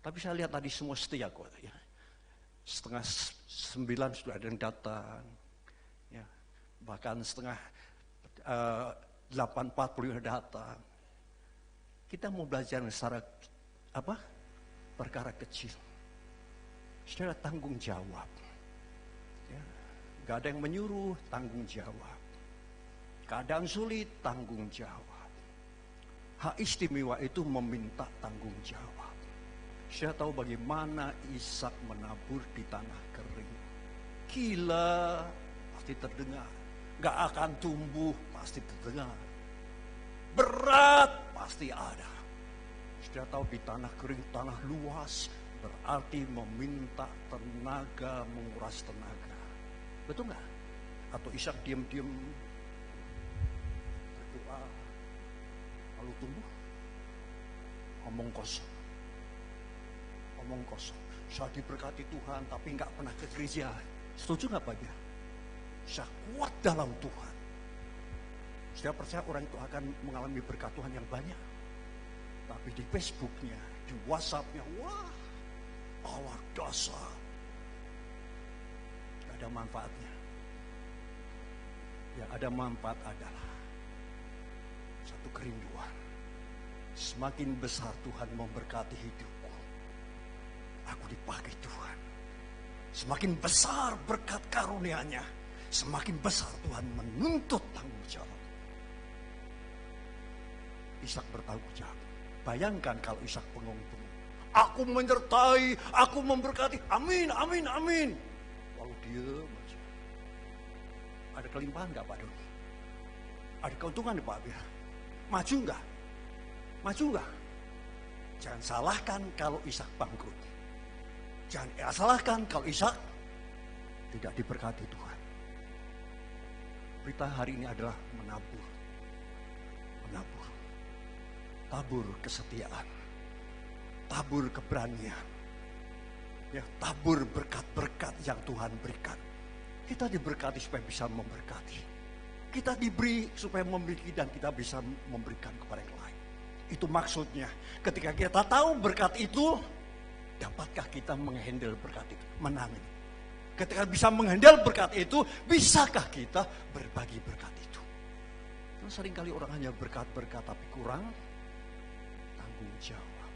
[SPEAKER 3] Tapi saya lihat tadi semua setia kok ya. 8:30 sudah ada yang datang. Ya. Bahkan 8:40 datang. Kita mau belajar secara apa? Perkara kecil. Saudara tanggung jawab. Ya. Gak ada yang menyuruh, tanggung jawab. Keadaan sulit, tanggung jawab. Hak istimewa itu meminta tanggung jawab. Saya tahu bagaimana Ishak menabur di tanah kering. Gila, pasti terdengar. Gak akan tumbuh, pasti terdengar. Berat, pasti ada. Sudah tahu di tanah kering, tanah luas, berarti meminta tenaga, menguras tenaga. Betul nggak? Atau Ishak diam-diam berdoa, lalu tumbuh? Omong kosong. Omong kosong. Saya diberkati Tuhan, tapi nggak pernah ke gereja. Setuju nggak Pak? Saya kuat dalam Tuhan. Saya percaya orang itu akan mengalami berkat Tuhan yang banyak. Tapi di Facebooknya, di WhatsAppnya, wah, Allah dasar. Gak ada manfaatnya. Yang ada manfaat adalah satu kerinduan. Semakin besar Tuhan memberkati hidupku, aku dipakai Tuhan. Semakin besar berkat karunia-Nya, semakin besar Tuhan menuntut tanggung jawab. Ishak bertanggung jawab. Bayangkan kalau Ishak bengong-bengong. Aku menyertai, aku memberkati. Amin, amin, amin. Lalu diam aja. Ada kelimpahan nggak Pak Doni? Ada keuntungan Pak Abir? Maju nggak? Maju nggak? Jangan salahkan kalau Ishak bangkrut. Jangan salahkan kalau Ishak tidak diberkati Tuhan. Berita hari ini adalah menabur. Menabur. Tabur kesetiaan. Tabur keberanian. Ya, tabur berkat-berkat yang Tuhan berikan. Kita diberkati supaya bisa memberkati. Kita diberi supaya memiliki dan kita bisa memberikan kepada yang lain. Itu maksudnya. Ketika kita tahu berkat itu, dapatkah kita menghandle berkat itu? Menangani. Ketika bisa menghandle berkat itu, bisakah kita berbagi berkat itu? Karena seringkali orang hanya berkat-berkat tapi kurang tanggung jawab.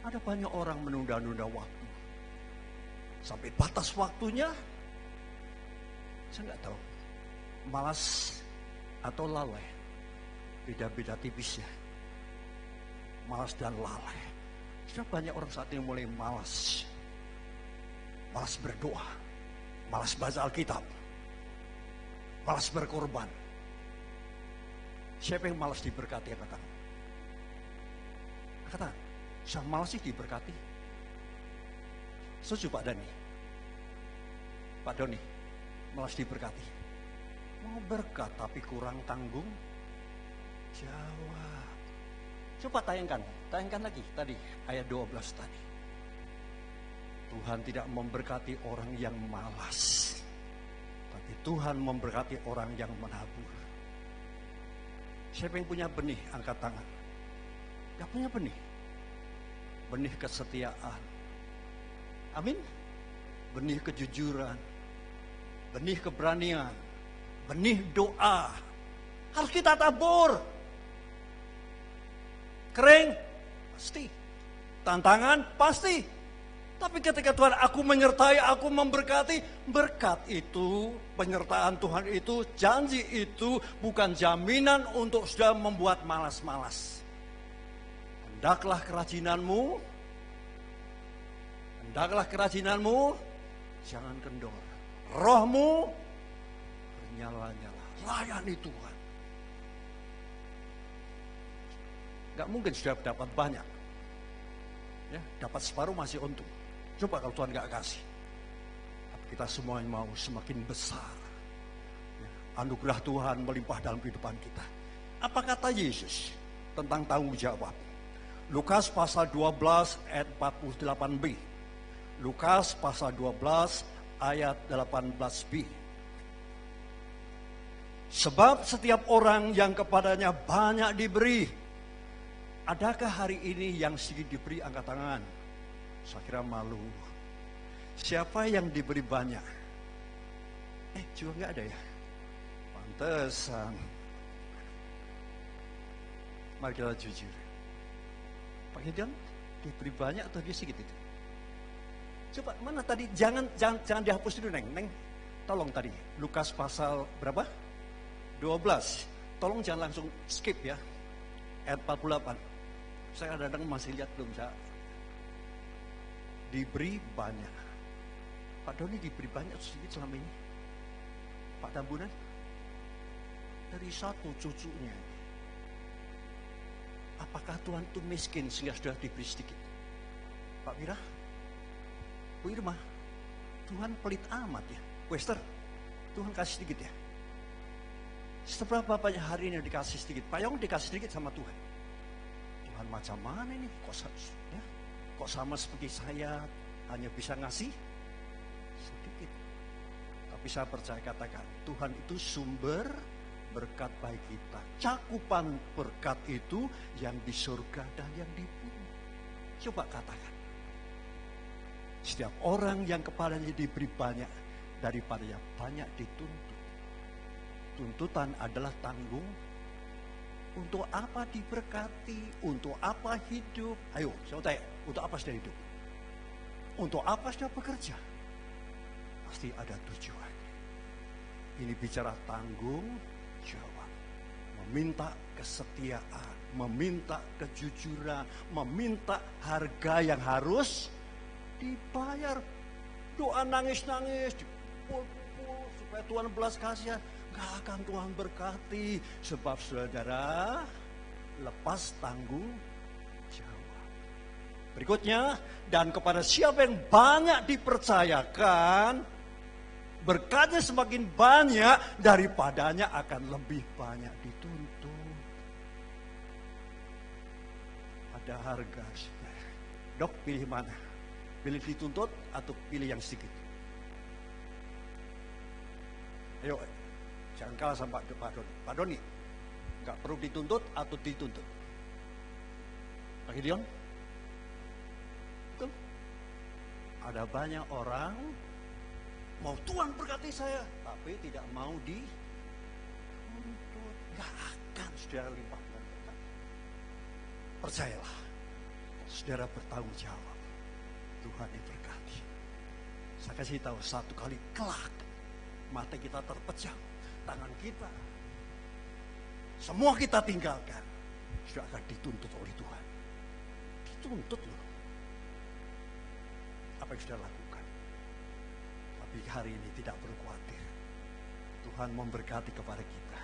[SPEAKER 3] Ada banyak orang menunda-nunda waktu. Sampai batas waktunya, saya nggak tahu. Malas atau lalai. Beda-beda tipisnya. Malas dan lalai. Sudah banyak orang saat ini mulai malas. Malas berdoa. Malas baca Alkitab. Malas berkorban. Siapa yang malas diberkati? Kata, saya malas sih diberkati. Setuju Pak Dani? Pak Doni, malas diberkati. Mau berkat tapi kurang tanggung jawab. Coba tayangkan lagi tadi ayat 12 tadi. Tuhan tidak memberkati orang yang malas, tapi Tuhan memberkati orang yang menabur. Siapa yang punya benih, angkat tangan. Gak punya benih. Benih kesetiaan. Amin. Benih kejujuran. Benih keberanian. Benih doa. Harus kita tabur. Kering? Pasti. Tantangan? Pasti. Tapi ketika Tuhan, aku menyertai, aku memberkati, berkat itu, penyertaan Tuhan itu, janji itu bukan jaminan untuk sudah membuat malas-malas. Hendaklah kerajinanmu, jangan kendor. Rohmu, nyala-nyala, layani Tuhan. Gak mungkin sudah dapat banyak. Ya, dapat separuh masih untung. Coba kalau Tuhan gak kasih. Tapi kita semua mau semakin besar. Ya, anugerah Tuhan melimpah dalam kehidupan kita. Apa kata Yesus tentang tanggung jawab? Lukas pasal 12 ayat 48b. Lukas pasal 12 ayat 18b. Sebab setiap orang yang kepadanya banyak diberi. Adakah hari ini yang sedikit diberi? Angkat tangan. Saya kira malu. Siapa yang diberi banyak? Juga nggak ada ya? Pantesan. Mari kita jujur. Pak Gideon diberi banyak atau dia sedikit itu? Coba mana tadi? Jangan dihapus dulu, Neng. Tolong tadi. Lukas pasal berapa? 12. Tolong jangan langsung skip ya. Ayat 48. Saya kadang-kadang masih lihat belum saya. Diberi banyak. Pak Doni diberi banyak sedikit selama ini. Pak Tambunan dari satu cucunya. Apakah Tuhan itu miskin sehingga sudah diberi sedikit? Pak Mira, Bu Irma, Tuhan pelit amat ya. Wester, Tuhan kasih sedikit ya. Seberapa banyak hari ini dikasih sedikit? Pak Yong dikasih sedikit sama Tuhan. Tuhan macam mana ini? Kok sama seperti saya hanya bisa ngasih sedikit. Tapi saya percaya katakan Tuhan itu sumber berkat bagi kita. Cakupan berkat itu yang di surga dan yang di bumi. Coba katakan. Setiap orang yang kepadanya diberi banyak, daripada yang banyak dituntut. Tuntutan adalah tanggung. Untuk apa diberkati? Untuk apa hidup? Ayo, saya tanya, untuk apa sudah hidup? Untuk apa sudah bekerja? Pasti ada tujuan. Ini bicara tanggung jawab. Meminta kesetiaan, meminta kejujuran, meminta harga yang harus dibayar. Doa nangis-nangis, dipukul-pukul supaya Tuhan belas kasihan. Gak akan Tuhan berkati. Sebab saudara lepas tanggung jawab. Berikutnya, dan kepada siapa yang banyak dipercayakan,
[SPEAKER 2] berkatnya semakin banyak, daripadanya akan lebih banyak dituntut. Ada harga. Dok, pilih mana? Pilih dituntut atau pilih yang sedikit? Ayo, jangan kalah sama Pak Doni. Pak Doni, nggak perlu dituntut atau dituntut? Pak Gideon? Betul? Ada banyak orang mau Tuhan berkati saya, tapi tidak mau dituntut. Nggak akan saudara limpahkan berkat. Percayalah, saudara bertanggung jawab, Tuhan diberkati. Saya kasih tahu satu kali, kelak mata kita terpejam, tangan kita, semua kita tinggalkan, sudah akan dituntut oleh Tuhan. Dituntut loh. Apa yang sudah lakukan? Tapi hari ini tidak perlu khawatir. Tuhan memberkati kepada kita.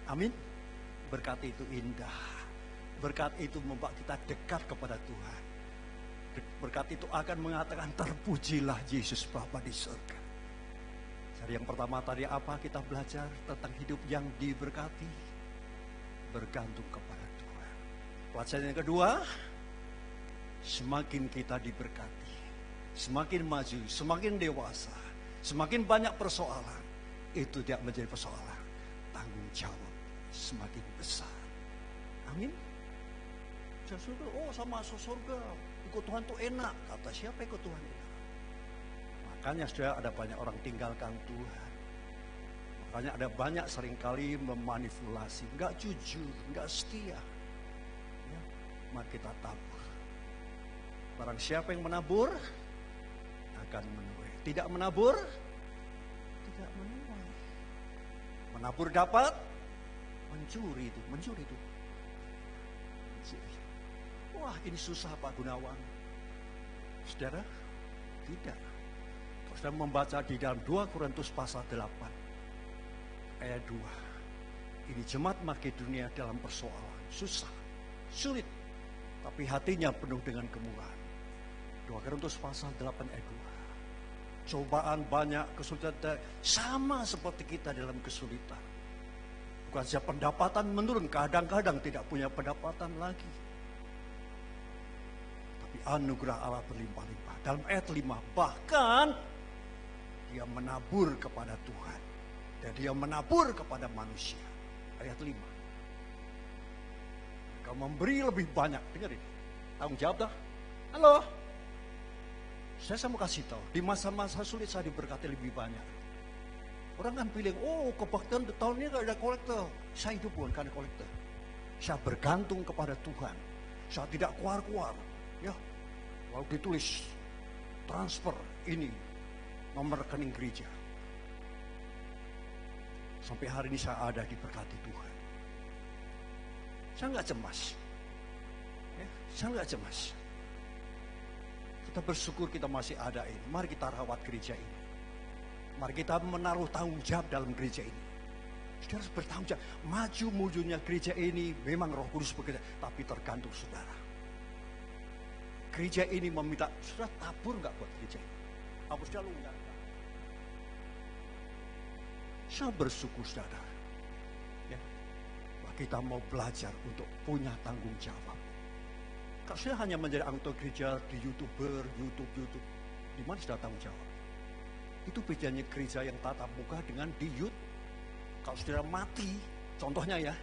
[SPEAKER 2] Amin. Berkat itu indah. Berkat itu membuat kita dekat kepada Tuhan. Berkat itu akan mengatakan terpujilah Yesus Bapa di surga. Dari yang pertama tadi apa kita belajar tentang hidup yang diberkati? Bergantung kepada Tuhan. Pelajaran yang kedua, semakin kita diberkati, semakin maju, semakin dewasa, semakin banyak persoalan, itu tidak menjadi persoalan. Tanggung jawab semakin besar. Amin. Surga, oh sama masuk surga, ikut Tuhan tuh enak. Kata siapa ikut Tuhan enak? Makanya saudara, ada banyak orang tinggalkan Tuhan. Makanya ada banyak seringkali memanipulasi, nggak jujur, nggak setia. Ya, mari kita tabur. Barang siapa yang menabur akan menuai. Tidak menabur, tidak menuai. Menabur dapat, mencuri itu. Mencuri. Wah, ini susah Pak Gunawan. Saudara, tidak. Saudara membaca di dalam 2 Korintus pasal 8 ayat 2. Ini jemaat Makedonia dalam persoalan susah, sulit, tapi hatinya penuh dengan kemurahan. 2 Korintus pasal 8 ayat 2. Cobaan banyak, kesulitan sama seperti kita dalam kesulitan. Bukan saja pendapatan menurun, kadang-kadang tidak punya pendapatan lagi. Tapi anugerah Allah berlimpah-limpah. Dalam ayat 5, bahkan dia menabur kepada Tuhan. Dan dia menabur kepada manusia. Ayat 5. Kau memberi lebih banyak. Dengar ini. Tanggung jawab dah. Halo. Saya mau kasih tahu. Di masa-masa sulit saya diberkati lebih banyak. Orang kan bilang, oh kebaktian tahun ini gak ada kolektor. Saya hidup bukan karena kolektor. Saya bergantung kepada Tuhan. Saya tidak keluar-keluar. Ya, lalu ditulis transfer ini nomor rekening gereja. Sampai hari ini saya ada diberkati Tuhan. Saya nggak cemas. Ya, saya nggak cemas. Kita bersyukur kita masih ada ini. Mari kita rawat gereja ini. Mari kita menaruh tanggung jawab dalam gereja ini. Saudara harus bertanggung jawab. Maju-mujunya gereja ini memang Roh Kudus bekerja, tapi tergantung saudara. Gereja ini meminta, saudara tabur nggak buat gereja ini? Apa saudara lu enggak? Saya bersyukur saudara. Ya, kita mau belajar untuk punya tanggung jawab. Kalau saya hanya menjadi anggota gereja di YouTuber, YouTube, di mana sudah tanggung jawab? Itu bedanya gereja yang tatap muka dengan di YouTube. Kalau saudara mati, contohnya ya,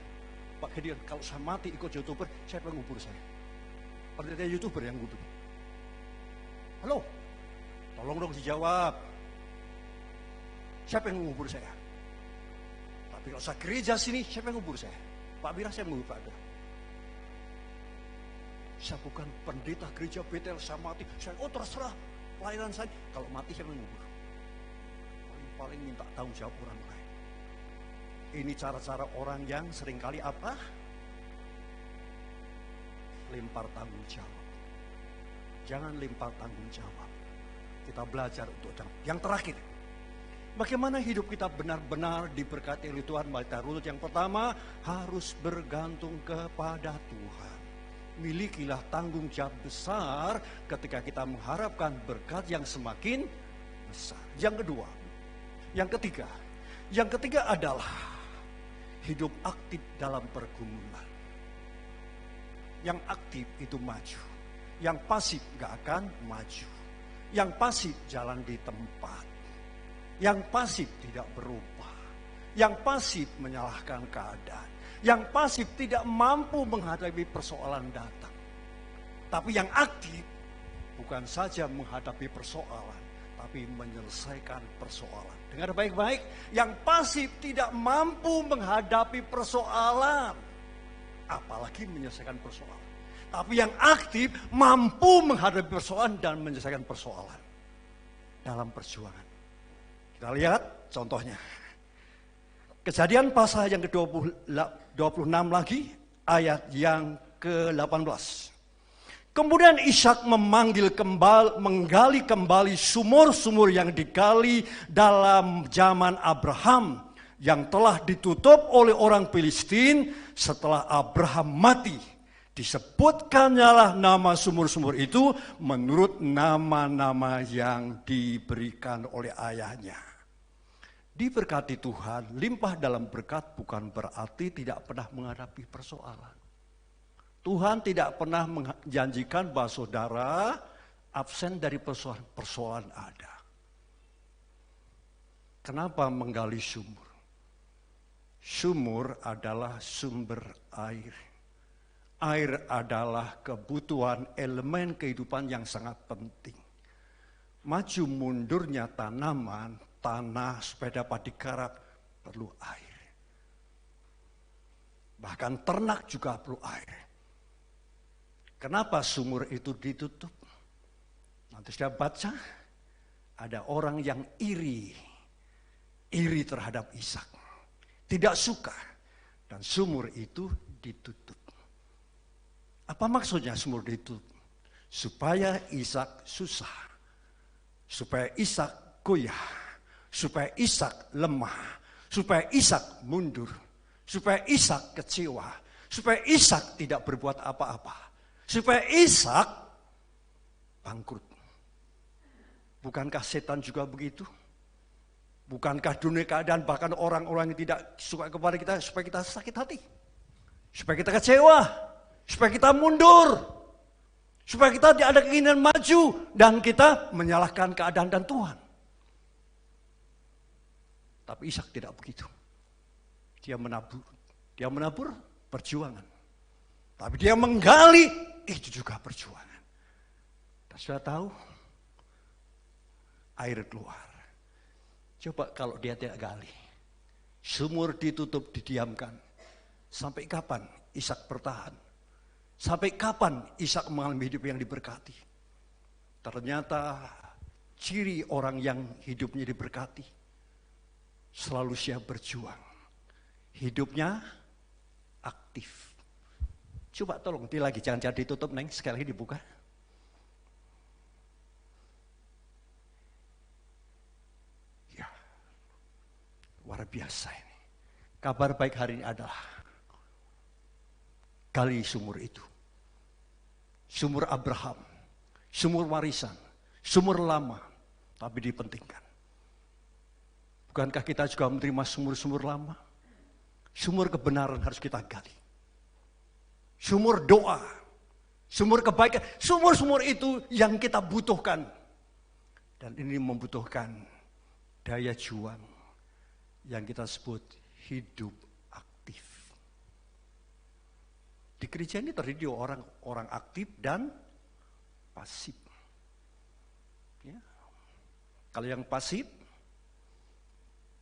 [SPEAKER 2] Pak Gideon, kalau saya mati ikut YouTuber, siapa yang ngubur saya? Pendeta YouTuber yang ngubur. Halo, tolong dong dijawab. Siapa yang ngubur saya? Tapi kalau saya gereja sini, siapa yang ngubur saya? Pak Bira, saya ngubur Pak Bira. Saya bukan pendeta gereja Betel, saya mati. Saya, oh terserah pelayanan saya. Kalau mati, siapa yang ngubur? Paling minta tanggung jawab orang lain. Ini cara-cara orang yang seringkali apa? Lempar tanggung jawab. Jangan lempar tanggung jawab. Kita belajar untuk jawab. Yang terakhir, bagaimana hidup kita benar-benar diberkati oleh Tuhan? Kita runut yang pertama, harus bergantung kepada Tuhan. Milikilah tanggung jawab besar ketika kita mengharapkan berkat yang semakin besar. Yang kedua,
[SPEAKER 3] Yang ketiga adalah hidup aktif dalam pergumulan. Yang aktif itu maju. Yang pasif gak akan maju. Yang pasif jalan di tempat. Yang pasif tidak berubah. Yang pasif menyalahkan keadaan. Yang pasif tidak mampu menghadapi persoalan datang. Tapi yang aktif bukan saja menghadapi persoalan, tapi menyelesaikan persoalan. Dengar baik-baik, yang pasif tidak mampu menghadapi persoalan, apalagi menyelesaikan persoalan. Tapi yang aktif mampu menghadapi persoalan dan menyelesaikan persoalan dalam perjuangan. Kita lihat contohnya. Kejadian pasal yang ke-26 lagi, ayat yang ke-18. Kemudian Ishak menggali kembali sumur-sumur yang digali dalam zaman Abraham yang telah ditutup oleh orang Filistin setelah Abraham mati. Disebutkannya nama sumur-sumur itu menurut nama-nama yang diberikan oleh ayahnya. Diberkati Tuhan, limpah dalam berkat bukan berarti tidak pernah menghadapi persoalan. Tuhan tidak pernah menjanjikan bahwa saudara absen dari persoalan ada. Kenapa menggali sumur? Sumur adalah sumber air. Air adalah kebutuhan elemen kehidupan yang sangat penting. Maju mundurnya tanaman, tanah supaya dapat digarap perlu air. Bahkan ternak juga perlu air. Kenapa sumur itu ditutup? Nanti sudah baca, ada orang yang iri terhadap Ishak. Tidak suka, dan sumur itu ditutup. Apa maksudnya sumur ditutup? Supaya Ishak susah, supaya Ishak goyah, supaya Ishak lemah, supaya Ishak mundur, supaya Ishak kecewa, supaya Ishak tidak berbuat apa-apa. Supaya Ishak bangkrut. Bukankah setan juga begitu? Bukankah dunia keadaan bahkan orang-orang yang tidak suka kepada kita supaya kita sakit hati? Supaya kita kecewa? Supaya kita mundur? Supaya kita tidak ada keinginan maju dan kita menyalahkan keadaan dan Tuhan? Tapi Ishak tidak begitu. Dia menabur perjuangan. Tapi dia menggali, itu juga perjuangan. Dan sudah tahu, air keluar. Coba kalau dia tidak gali, sumur ditutup, didiamkan. Sampai kapan Ishak bertahan? Sampai kapan Ishak mengalami hidup yang diberkati? Ternyata ciri orang yang hidupnya diberkati, selalu siap berjuang. Hidupnya aktif. Coba tolong lagi, jangan ditutup, Neng, sekali lagi dibuka. Ya, luar biasa ini. Kabar baik hari ini adalah gali sumur itu. Sumur Abraham, sumur warisan, sumur lama, tapi dipentingkan. Bukankah kita juga menerima sumur-sumur lama? Sumur kebenaran harus kita gali. Sumur doa, sumur kebaikan, sumur-sumur itu yang kita butuhkan. Dan ini membutuhkan daya juang yang kita sebut hidup aktif. Di gereja ini terdiri orang aktif dan pasif. Ya. Kalau yang pasif,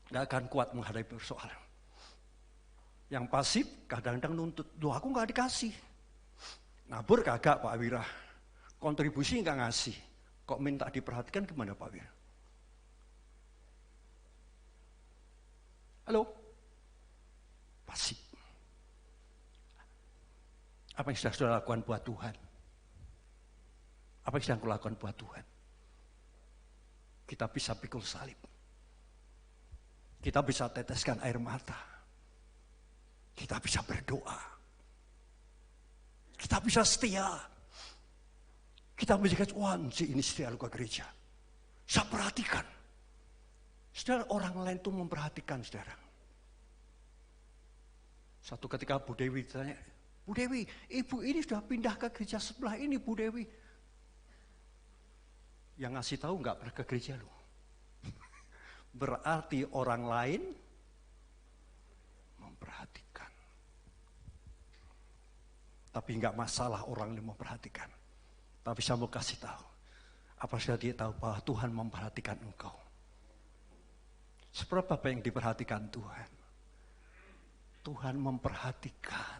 [SPEAKER 3] gak akan kuat menghadapi persoalan. Yang pasif kadang-kadang nuntut, loh aku gak dikasih. Nabur kagak Pak Wira, kontribusi gak ngasih. Kok minta diperhatikan gimana Pak Wira? Halo? Pasif. Apa yang sudah lakukan buat Tuhan? Apa yang sedang kulakukan buat Tuhan? Kita bisa pikul salib. Kita bisa teteskan air mata. Kita bisa berdoa. Kita bisa setia. Kita menjaga, wah ini setia ke gereja. Saya perhatikan. Saudara, orang lain itu memperhatikan saudara. Satu ketika Bu Dewi ditanya, Bu Dewi, ibu ini sudah pindah ke gereja sebelah ini, Bu Dewi. Yang ngasih tahu nggak pernah ke gereja loh. Berarti orang lain memperhatikan. Tapi nggak masalah orang lain memperhatikan. Tapi saya mau kasih tahu, apa sudah dia tahu bahwa Tuhan memperhatikan engkau? Seberapa apa yang diperhatikan Tuhan? Tuhan memperhatikan.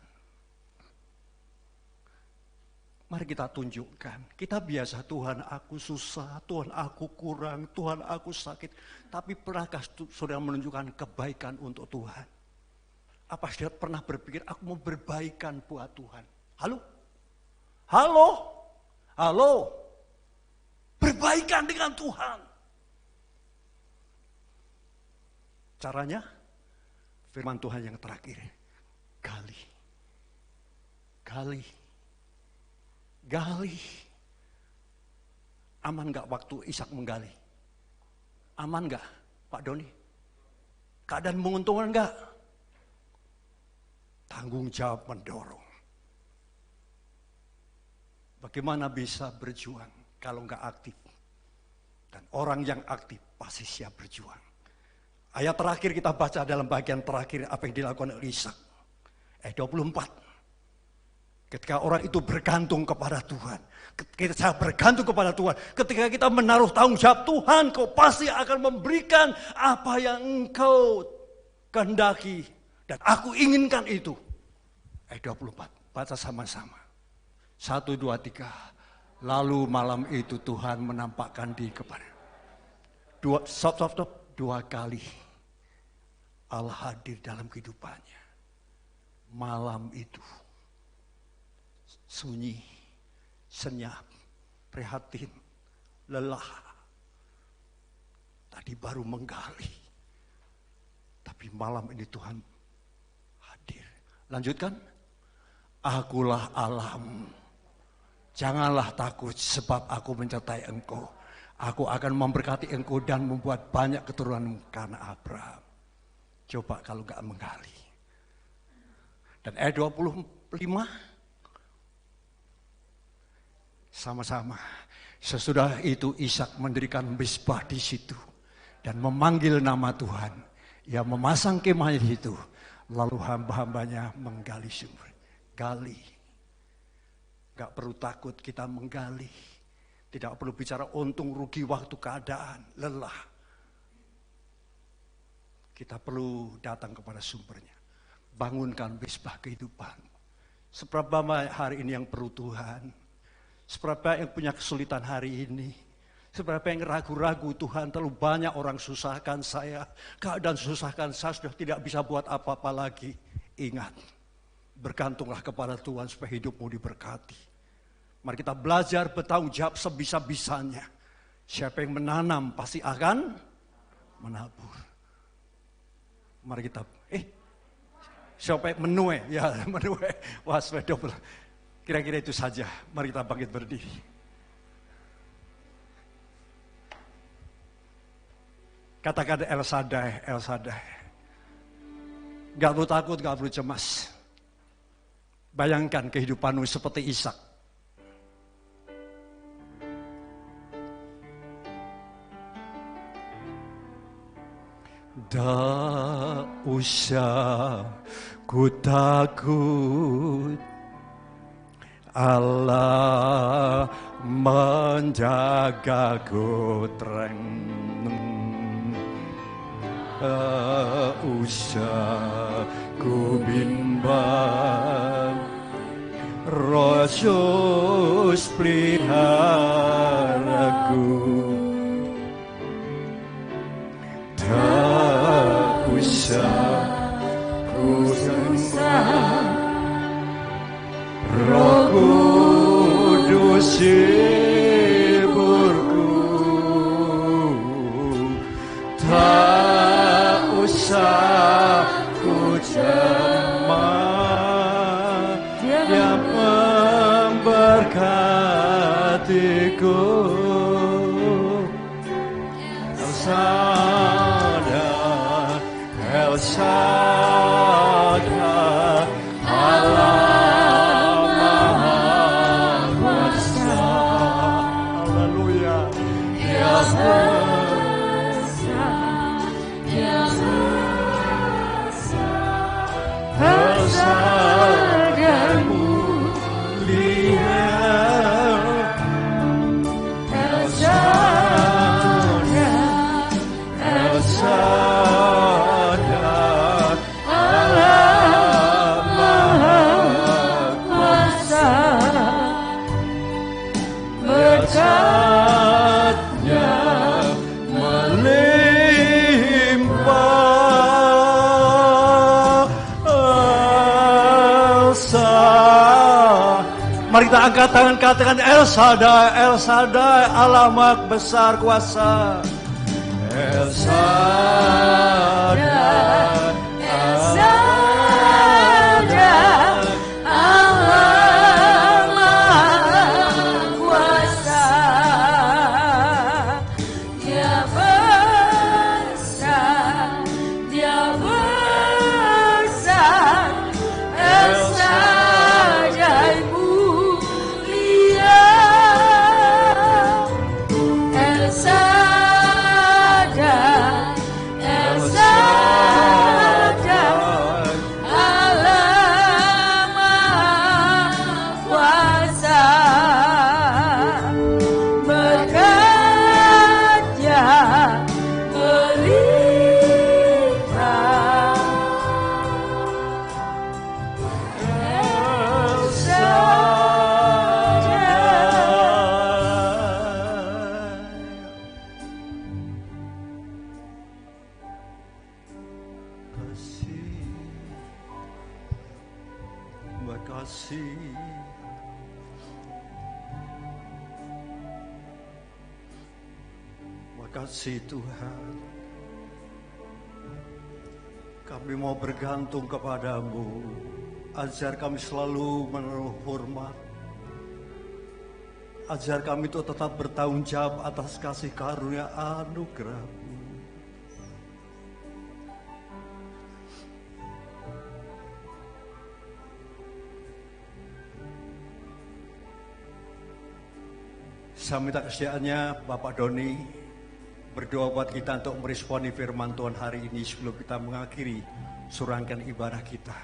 [SPEAKER 3] Mari kita tunjukkan. Kita biasa, Tuhan aku susah, Tuhan aku kurang, Tuhan aku sakit. Tapi pernahkah saudara menunjukkan kebaikan untuk Tuhan? Apa saudara pernah berpikir, aku mau berbaikan buat Tuhan? Halo? Halo? Halo? Berbaikan dengan Tuhan. Caranya? Firman Tuhan yang terakhir. Gali. Gali. Gali. Aman gak waktu Ishak menggali? Aman gak Pak Doni? Keadaan menguntungkan gak? Tanggung jawab mendorong. Bagaimana bisa berjuang kalau gak aktif? Dan orang yang aktif pasti siap berjuang. Ayat terakhir kita baca dalam bagian terakhir apa yang dilakukan oleh Ishak. Ayat 24. Ketika orang itu bergantung kepada Tuhan. Ketika saya bergantung kepada Tuhan. Ketika kita menaruh tanggung jawab Tuhan, kau pasti akan memberikan apa yang engkau kehendaki. Dan aku inginkan itu. Ayat 24. Baca sama-sama. 1, 2, 3. Lalu malam itu Tuhan menampakkan diri kepada. Dua kali. Allah hadir dalam kehidupannya. Malam itu sunyi, senyap, prihatin, lelah. Tadi baru menggali. Tapi malam ini Tuhan hadir. Lanjutkan. Akulah Allahmu. Janganlah takut sebab aku menyertai engkau. Aku akan memberkati engkau dan membuat banyak keturunanmu karena Abraham. Coba kalau gak menggali. Dan ayat 25. Sama-sama. Sesudah itu Ishak mendirikan mezbah di situ. Dan memanggil nama Tuhan. Ia memasang kemahnya di situ. Lalu hamba-hambanya menggali sumber. Gali. Gak perlu takut kita menggali. Tidak perlu bicara untung rugi waktu keadaan. Lelah. Kita perlu datang kepada sumbernya. Bangunkan mezbah kehidupan. Seberapa hari ini yang perlu Tuhan. Seberapa yang punya kesulitan hari ini. Seberapa yang ragu-ragu Tuhan. Terlalu banyak orang susahkan saya. Keadaan susahkan saya sudah tidak bisa buat apa-apa lagi. Ingat. Bergantunglah kepada Tuhan supaya hidupmu diberkati. Mari kita belajar bertanggung jawab sebisa-bisanya. Siapa yang menanam pasti akan menabur. Mari kita, siapa yang menuai? Ya, menuai. Wah, sudah double. Kira-kira itu saja. Mari kita bangkit berdiri. Katakan El Shaddai, El Shaddai. Gak perlu takut, gak perlu cemas. Bayangkan kehidupanmu seperti Ishak. Tak usah ku takut, Allah menjagaku terang. Tak usah ku bimbang, Roh Yesus peliharaku. Tak usah ku sembah, Roh Kudus hiburku. Tak usah ku cemas, Dia memberkatiku. Shaddai, Allah Maha Kuasa. Haleluya. Dia besar dan mulia. El Shaddai, Allah Maha Kuasa. Berkatnya melimpah. Mari kita angkat tangan, katakan El Shaddai, El Shaddai, Allah Maha besar kuasa. El Shaddai, El Shaddai, Allah Maha Kuasa. Dia besar, Dia besar. El Shaddai mulia. El Shaddai, El Shaddai, Allah Maha Kuasa. Berkatnya melimpah. El Makasih. Makasih Tuhan. Kami mau bergantung kepadamu. Ajar kami selalu menaruh hormat. Ajar kami untuk tetap bertanggung jawab atas kasih karunia anugerah-Mu. Saya minta kesediaannya Bapak Doni berdoa buat kita untuk meresponi firman Tuhan hari ini sebelum kita mengakhiri surangkan ibadah kita.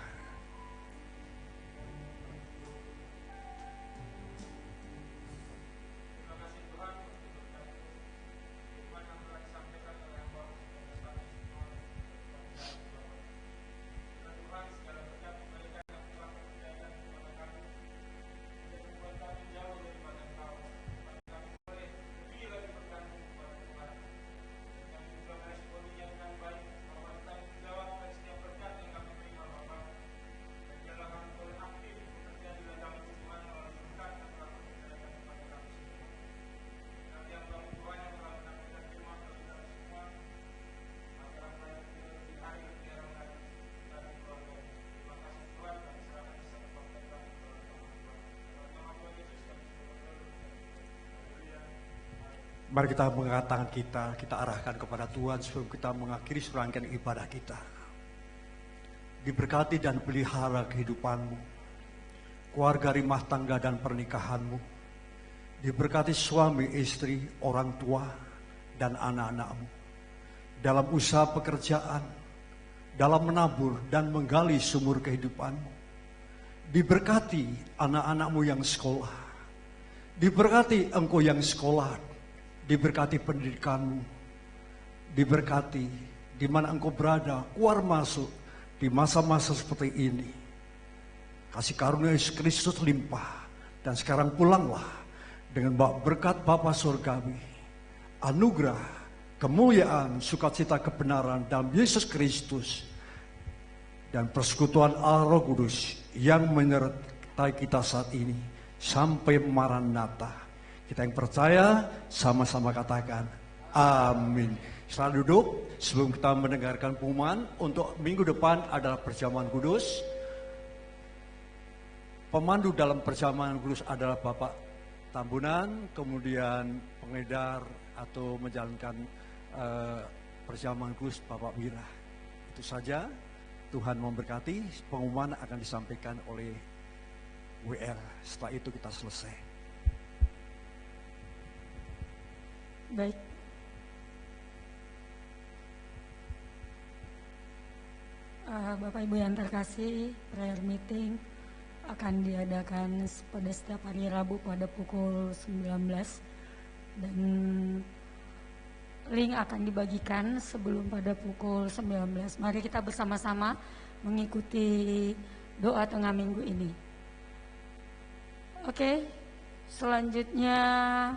[SPEAKER 3] Mari kita mengangkat tangan kita arahkan kepada Tuhan sebelum kita mengakhiri serangkaian ibadah kita. Diberkati dan pelihara kehidupanmu, keluarga rumah tangga dan pernikahanmu. Diberkati suami, istri, orang tua, dan anak-anakmu. Dalam usaha pekerjaan, dalam menabur dan menggali sumur kehidupanmu. Diberkati anak-anakmu yang sekolah. Diberkati engkau yang sekolah. Diberkati pendidikanmu, diberkati di mana engkau berada, keluar masuk di masa-masa seperti ini. Kasih karunia Yesus Kristus limpah, dan sekarang pulanglah dengan berkat Bapa Surgawi, anugerah, kemuliaan, sukacita, kebenaran dalam Yesus Kristus, dan persekutuan Allah Roh Kudus yang menyertai kita saat ini sampai Maranatha. Kita yang percaya sama-sama katakan amin. Selalu duduk sebelum kita mendengarkan pengumuman. Untuk minggu depan adalah perjamuan kudus. Pemandu dalam perjamuan kudus adalah Bapak Tambunan, kemudian pengedar atau menjalankan perjamuan kudus Bapak Wira. Itu saja.
[SPEAKER 2] Tuhan memberkati. Pengumuman akan disampaikan oleh WR. Setelah itu kita selesai.
[SPEAKER 1] Baik. Bapak Ibu yang terkasih, prayer meeting akan diadakan pada setiap hari Rabu pada pukul 19 dan link akan dibagikan sebelum pada pukul 19. Mari kita bersama-sama mengikuti doa tengah minggu ini. Oke, selanjutnya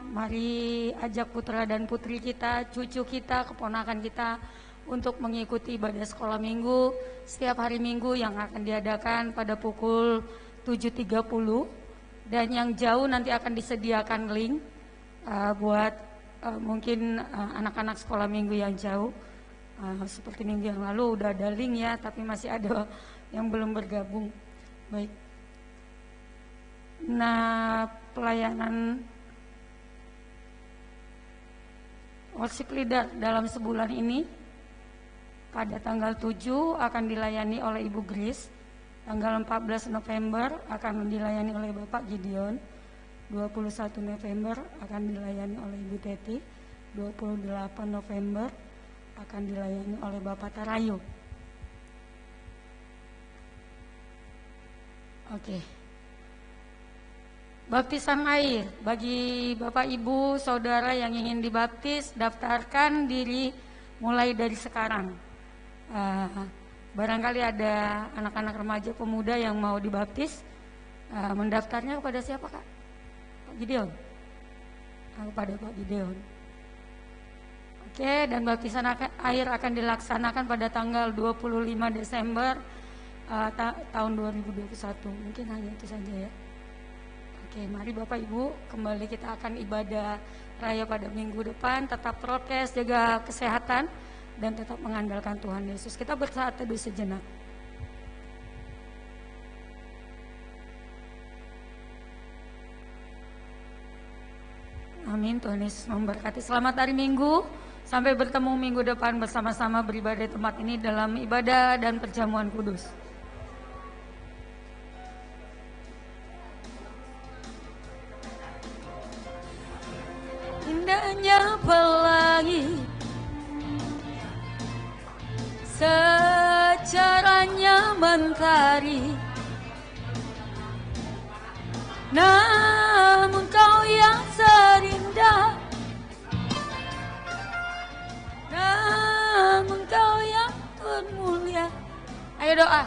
[SPEAKER 1] mari ajak putra dan putri kita, cucu kita, keponakan kita untuk mengikuti ibadah sekolah minggu setiap hari Minggu yang akan diadakan pada pukul 7.30, dan yang jauh nanti akan disediakan link buat mungkin anak-anak sekolah minggu yang jauh. Seperti minggu yang lalu udah ada link ya, tapi masih ada yang belum bergabung. Baik. Nah, pelayanan worship leader dalam sebulan ini pada tanggal 7 akan dilayani oleh Ibu Grace, tanggal 14 November akan dilayani oleh Bapak Gideon, 21 November akan dilayani oleh Ibu Teti, 28 November akan dilayani oleh Bapak Tarayu. Oke. Baptisan air bagi Bapak Ibu Saudara yang ingin dibaptis, daftarkan diri mulai dari sekarang. Barangkali ada anak-anak remaja pemuda yang mau dibaptis, mendaftarnya kepada siapa Kak? Pak Gideon? Kepada Pak Gideon. Oke, dan baptisan air akan dilaksanakan pada tanggal 25 Desember tahun 2021. Mungkin hanya itu saja ya. Oke, mari Bapak Ibu, kembali kita akan ibadah raya pada minggu depan. Tetap prokes, jaga kesehatan, dan tetap mengandalkan Tuhan Yesus. Kita bersaat teduh sejenak. Amin, Tuhan Yesus memberkati. Selamat hari Minggu, sampai bertemu minggu depan bersama-sama beribadah di tempat ini dalam ibadah dan perjamuan kudus. Indahnya pelangi, secaranya mentari, namun kau yang serindah, namun kau yang termulia. Ayo doa.